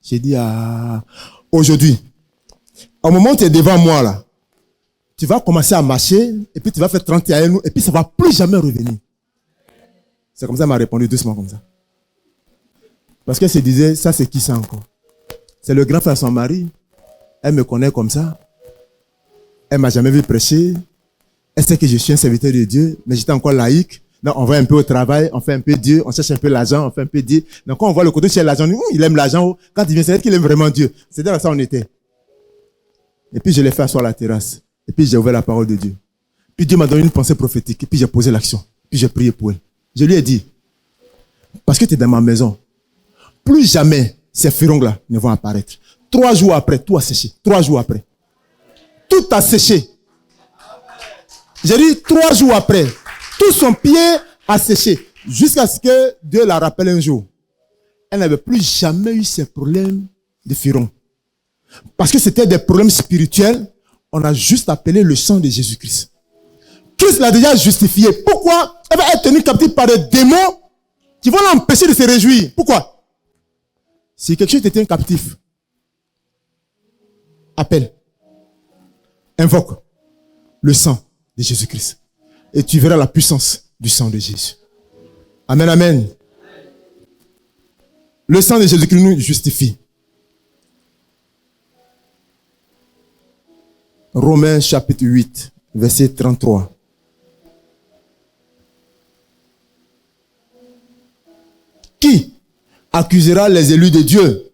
J'ai dit, ah, aujourd'hui, au moment où tu es devant moi là, tu vas commencer à marcher et puis tu vas faire 31 et puis ça ne va plus jamais revenir. C'est comme ça qu'elle m'a répondu doucement comme ça. Parce qu'elle se disait, ça c'est qui ça encore? C'est le grand frère de son mari. Elle me connaît comme ça. Elle ne m'a jamais vu prêcher. Elle sait que je suis un serviteur de Dieu, mais j'étais encore laïque. Donc, on va un peu au travail, on fait un peu Dieu, on cherche un peu l'argent, on fait un peu Dieu. Donc, quand on voit le côté chez l'argent, il aime l'argent. Quand il vient, c'est qu'il aime vraiment Dieu. C'est dans ça on était. Et puis, je l'ai fait asseoir à la terrasse. Et puis, j'ai ouvert la parole de Dieu. Puis, Dieu m'a donné une pensée prophétique. Et puis, j'ai posé l'action. Puis, j'ai prié pour elle. Je lui ai dit, parce que tu es dans ma maison, plus jamais ces furongs-là ne vont apparaître. 3 jours après, tout a séché. 3 jours après. Tout a séché. J'ai dit 3 jours après, tout son pied a séché. Jusqu'à ce que Dieu la rappelle un jour. Elle n'avait plus jamais eu ces problèmes de furon. Parce que c'était des problèmes spirituels. On a juste appelé le sang de Jésus-Christ. Christ l'a déjà justifié. Pourquoi elle va être tenue captive par des démons qui vont l'empêcher de se réjouir? Pourquoi? Si quelque chose te tient captif, appelle, invoque le sang de Jésus-Christ. Et tu verras la puissance du sang de Jésus. Amen, amen. Le sang de Jésus-Christ nous justifie. Romains chapitre 8, verset 33. Qui accusera les élus de Dieu?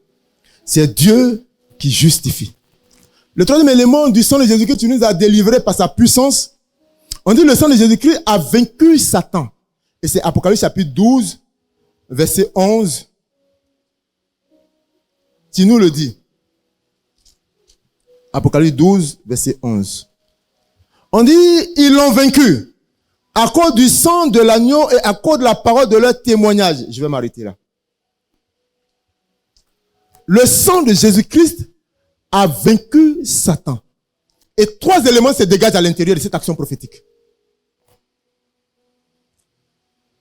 C'est Dieu qui justifie. Le troisième élément du sang de Jésus-Christ, tu nous as délivré par sa puissance. On dit le sang de Jésus-Christ a vaincu Satan. Et c'est Apocalypse chapitre 12, verset 11. Tu nous le dis. Apocalypse 12, verset 11. On dit, ils l'ont vaincu à cause du sang de l'agneau et à cause de la parole de leur témoignage. Je vais m'arrêter là. Le sang de Jésus-Christ a vaincu Satan. Et 3 éléments se dégagent à l'intérieur de cette action prophétique.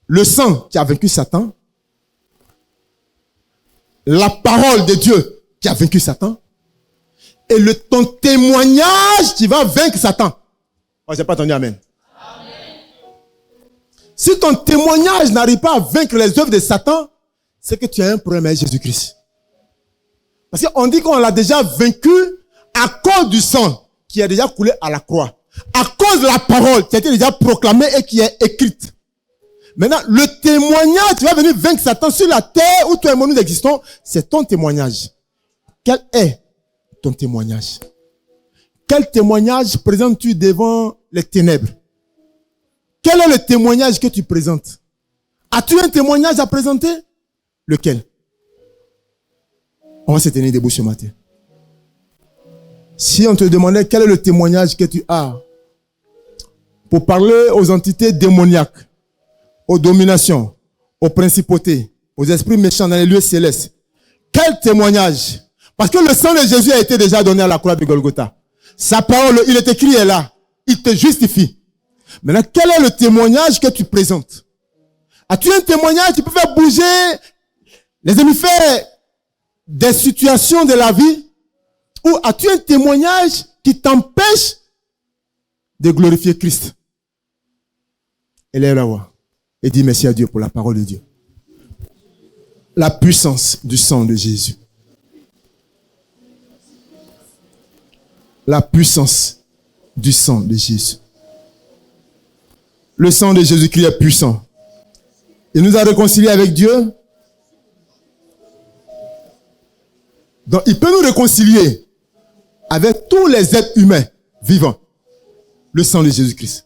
Le sang qui a vaincu Satan, la parole de Dieu qui a vaincu Satan, et ton témoignage qui va vaincre Satan. Oh, j'ai pas entendu amen. Amen. Si ton témoignage n'arrive pas à vaincre les œuvres de Satan, c'est que tu as un problème avec Jésus-Christ. Parce qu'on dit qu'on l'a déjà vaincu à cause du sang qui a déjà coulé à la croix. À cause de la parole qui a été déjà proclamée et qui est écrite. Maintenant, le témoignage qui va venir vaincre Satan sur la terre où toi et moi nous existons, c'est ton témoignage. Quel est ton témoignage? Quel témoignage présentes-tu devant les ténèbres? Quel est le témoignage que tu présentes? As-tu un témoignage à présenter? Lequel? On va se tenir debout ce matin. Si on te demandait quel est le témoignage que tu as pour parler aux entités démoniaques, aux dominations, aux principautés, aux esprits méchants dans les lieux célestes, quel témoignage? Parce que le sang de Jésus a été déjà donné à la croix de Golgotha. Sa parole, il est écrit, est là. Il te justifie. Maintenant, quel est le témoignage que tu présentes? As-tu un témoignage qui peut faire bouger les hémisphères des situations de la vie? Ou as-tu un témoignage qui t'empêche de glorifier Christ? Élève la voix et dis merci à Dieu pour la parole de Dieu. La puissance du sang de Jésus. La puissance du sang de Jésus. Le sang de Jésus-Christ est puissant. Il nous a réconciliés avec Dieu. Donc, il peut nous réconcilier avec tous les êtres humains vivants. Le sang de Jésus-Christ.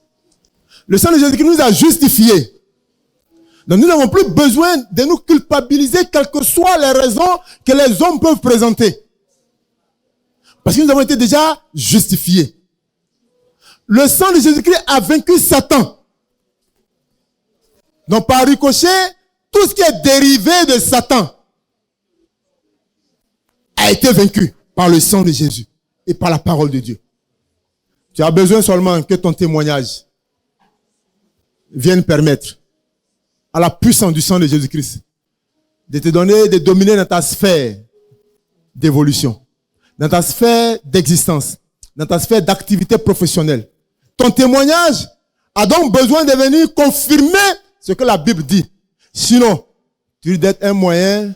Le sang de Jésus-Christ nous a justifiés. Donc, nous n'avons plus besoin de nous culpabiliser, quelles que soient les raisons que les hommes peuvent présenter. Parce que nous avons été déjà justifiés. Le sang de Jésus-Christ a vaincu Satan. Donc, par ricochet, tout ce qui est dérivé de Satan a été vaincu par le sang de Jésus et par la parole de Dieu. Tu as besoin seulement que ton témoignage vienne permettre à la puissance du sang de Jésus-Christ de te donner, de dominer dans ta sphère d'évolution, dans ta sphère d'existence, dans ta sphère d'activité professionnelle. Ton témoignage a donc besoin de venir confirmer ce que la Bible dit. Sinon, tu risques d'être un moyen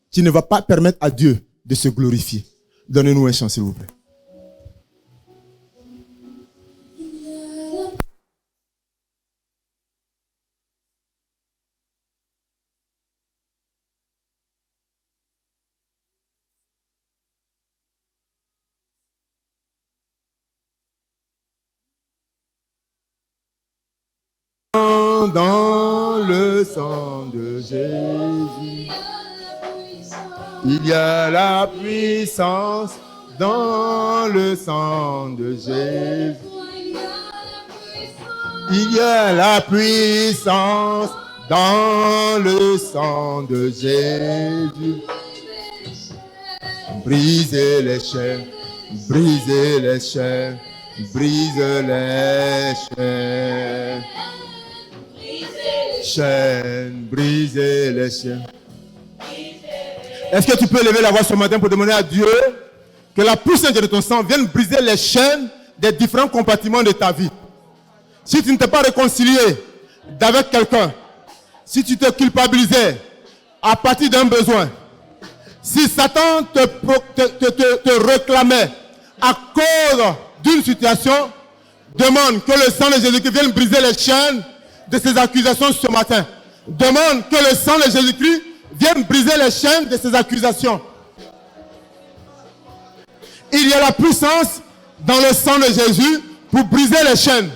qui ne va pas permettre à Dieu de se glorifier. Donnez-nous un chant, s'il vous plaît. Dans le sang de Jésus, il y a la puissance dans le sang de Jésus. Il y a la puissance dans le sang de Jésus. Brisez les chaînes, brisez les chaînes, brisez les chaînes. Chaînes, brisez les chaînes. Est-ce que tu peux lever la voix ce matin pour demander à Dieu que la puissance de ton sang vienne briser les chaînes des différents compartiments de ta vie? Si tu ne t'es pas réconcilié avec quelqu'un, si tu t'es culpabilisé à partir d'un besoin, si Satan te réclamait à cause d'une situation, demande que le sang de Jésus-Christ vienne briser les chaînes de ces accusations ce matin. Demande que le sang de Jésus-Christ vienne briser les chaînes de ces accusations. Il y a la puissance dans le sang de Jésus pour briser les chaînes.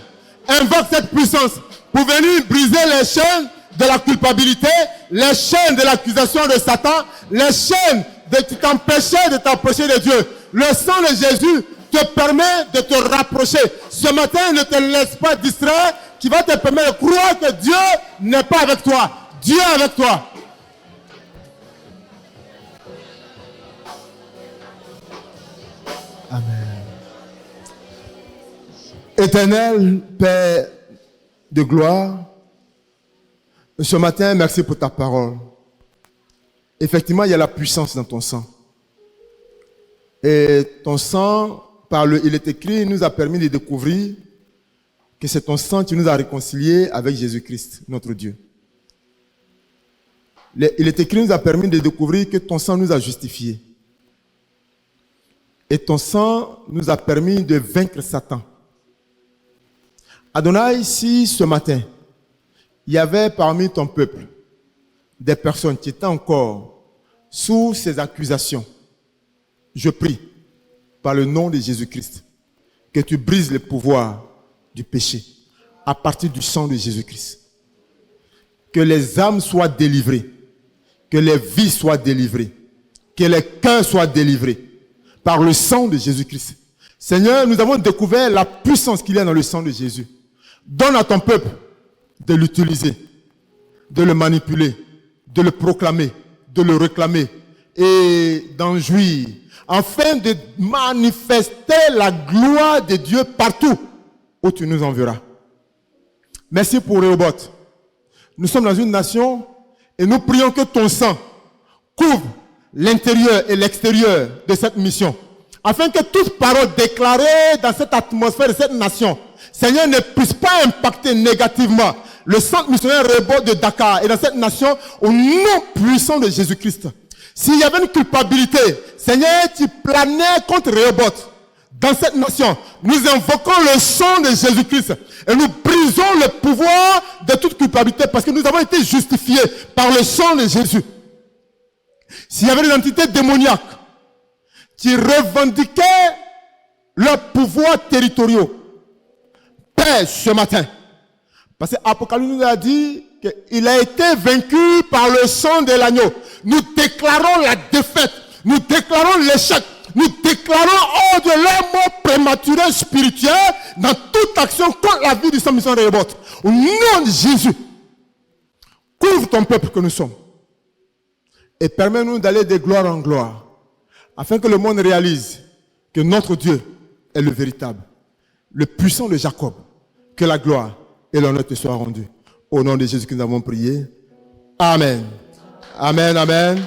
Invoque cette puissance pour venir briser les chaînes de la culpabilité, les chaînes de l'accusation de Satan, les chaînes qui t'empêchaient de t'approcher de Dieu. Le sang de Jésus te permet de te rapprocher. Ce matin, ne te laisse pas distraire, qui va te permettre de croire que Dieu n'est pas avec toi. Dieu est avec toi. Amen. Éternel Père de gloire, ce matin, merci pour ta parole. Effectivement, il y a la puissance dans ton sang. Et ton sang, il est écrit, nous a permis de découvrir que c'est ton sang qui nous a réconciliés avec Jésus-Christ, notre Dieu. Il est écrit, nous a permis de découvrir que ton sang nous a justifiés. Et ton sang nous a permis de vaincre Satan. Adonai, si ce matin, il y avait parmi ton peuple des personnes qui étaient encore sous ces accusations, je prie, par le nom de Jésus-Christ, que tu brises le pouvoir du péché à partir du sang de Jésus-Christ. Que les âmes soient délivrées, que les vies soient délivrées, que les cœurs soient délivrés par le sang de Jésus-Christ. Seigneur, nous avons découvert la puissance qu'il y a dans le sang de Jésus. Donne à ton peuple de l'utiliser, de le manipuler, de le proclamer, de le réclamer et d'en jouir, afin de manifester la gloire de Dieu partout où tu nous enverras. Merci pour Rehoboth. Nous sommes dans une nation et nous prions que ton sang couvre l'intérieur et l'extérieur de cette mission, afin que toute parole déclarée dans cette atmosphère de cette nation, Seigneur, ne puisse pas impacter négativement le centre missionnaire Rehoboth de Dakar et dans cette nation au nom puissant de Jésus-Christ. S'il y avait une culpabilité, Seigneur, tu planais contre Rehoboth dans cette nation. Nous invoquons le sang de Jésus-Christ et nous brisons le pouvoir de toute culpabilité parce que nous avons été justifiés par le sang de Jésus. S'il y avait une entité démoniaque qui revendiquait leurs pouvoirs territoriaux, Père, ce matin, parce que l'Apocalypse nous a dit qu'il a été vaincu par le sang de l'agneau. Nous déclarons la défaite, nous déclarons l'échec, nous déclarons hors de leur mort prématurée spirituelle dans toute action contre la vie du sang mission Rehoboth. Au nom de Jésus, couvre ton peuple que nous sommes et permets-nous d'aller de gloire en gloire afin que le monde réalise que notre Dieu est le véritable, le puissant de Jacob. Que la gloire et l'honneur te soient rendus. Au nom de Jésus que nous avons prié. Amen. Amen, amen.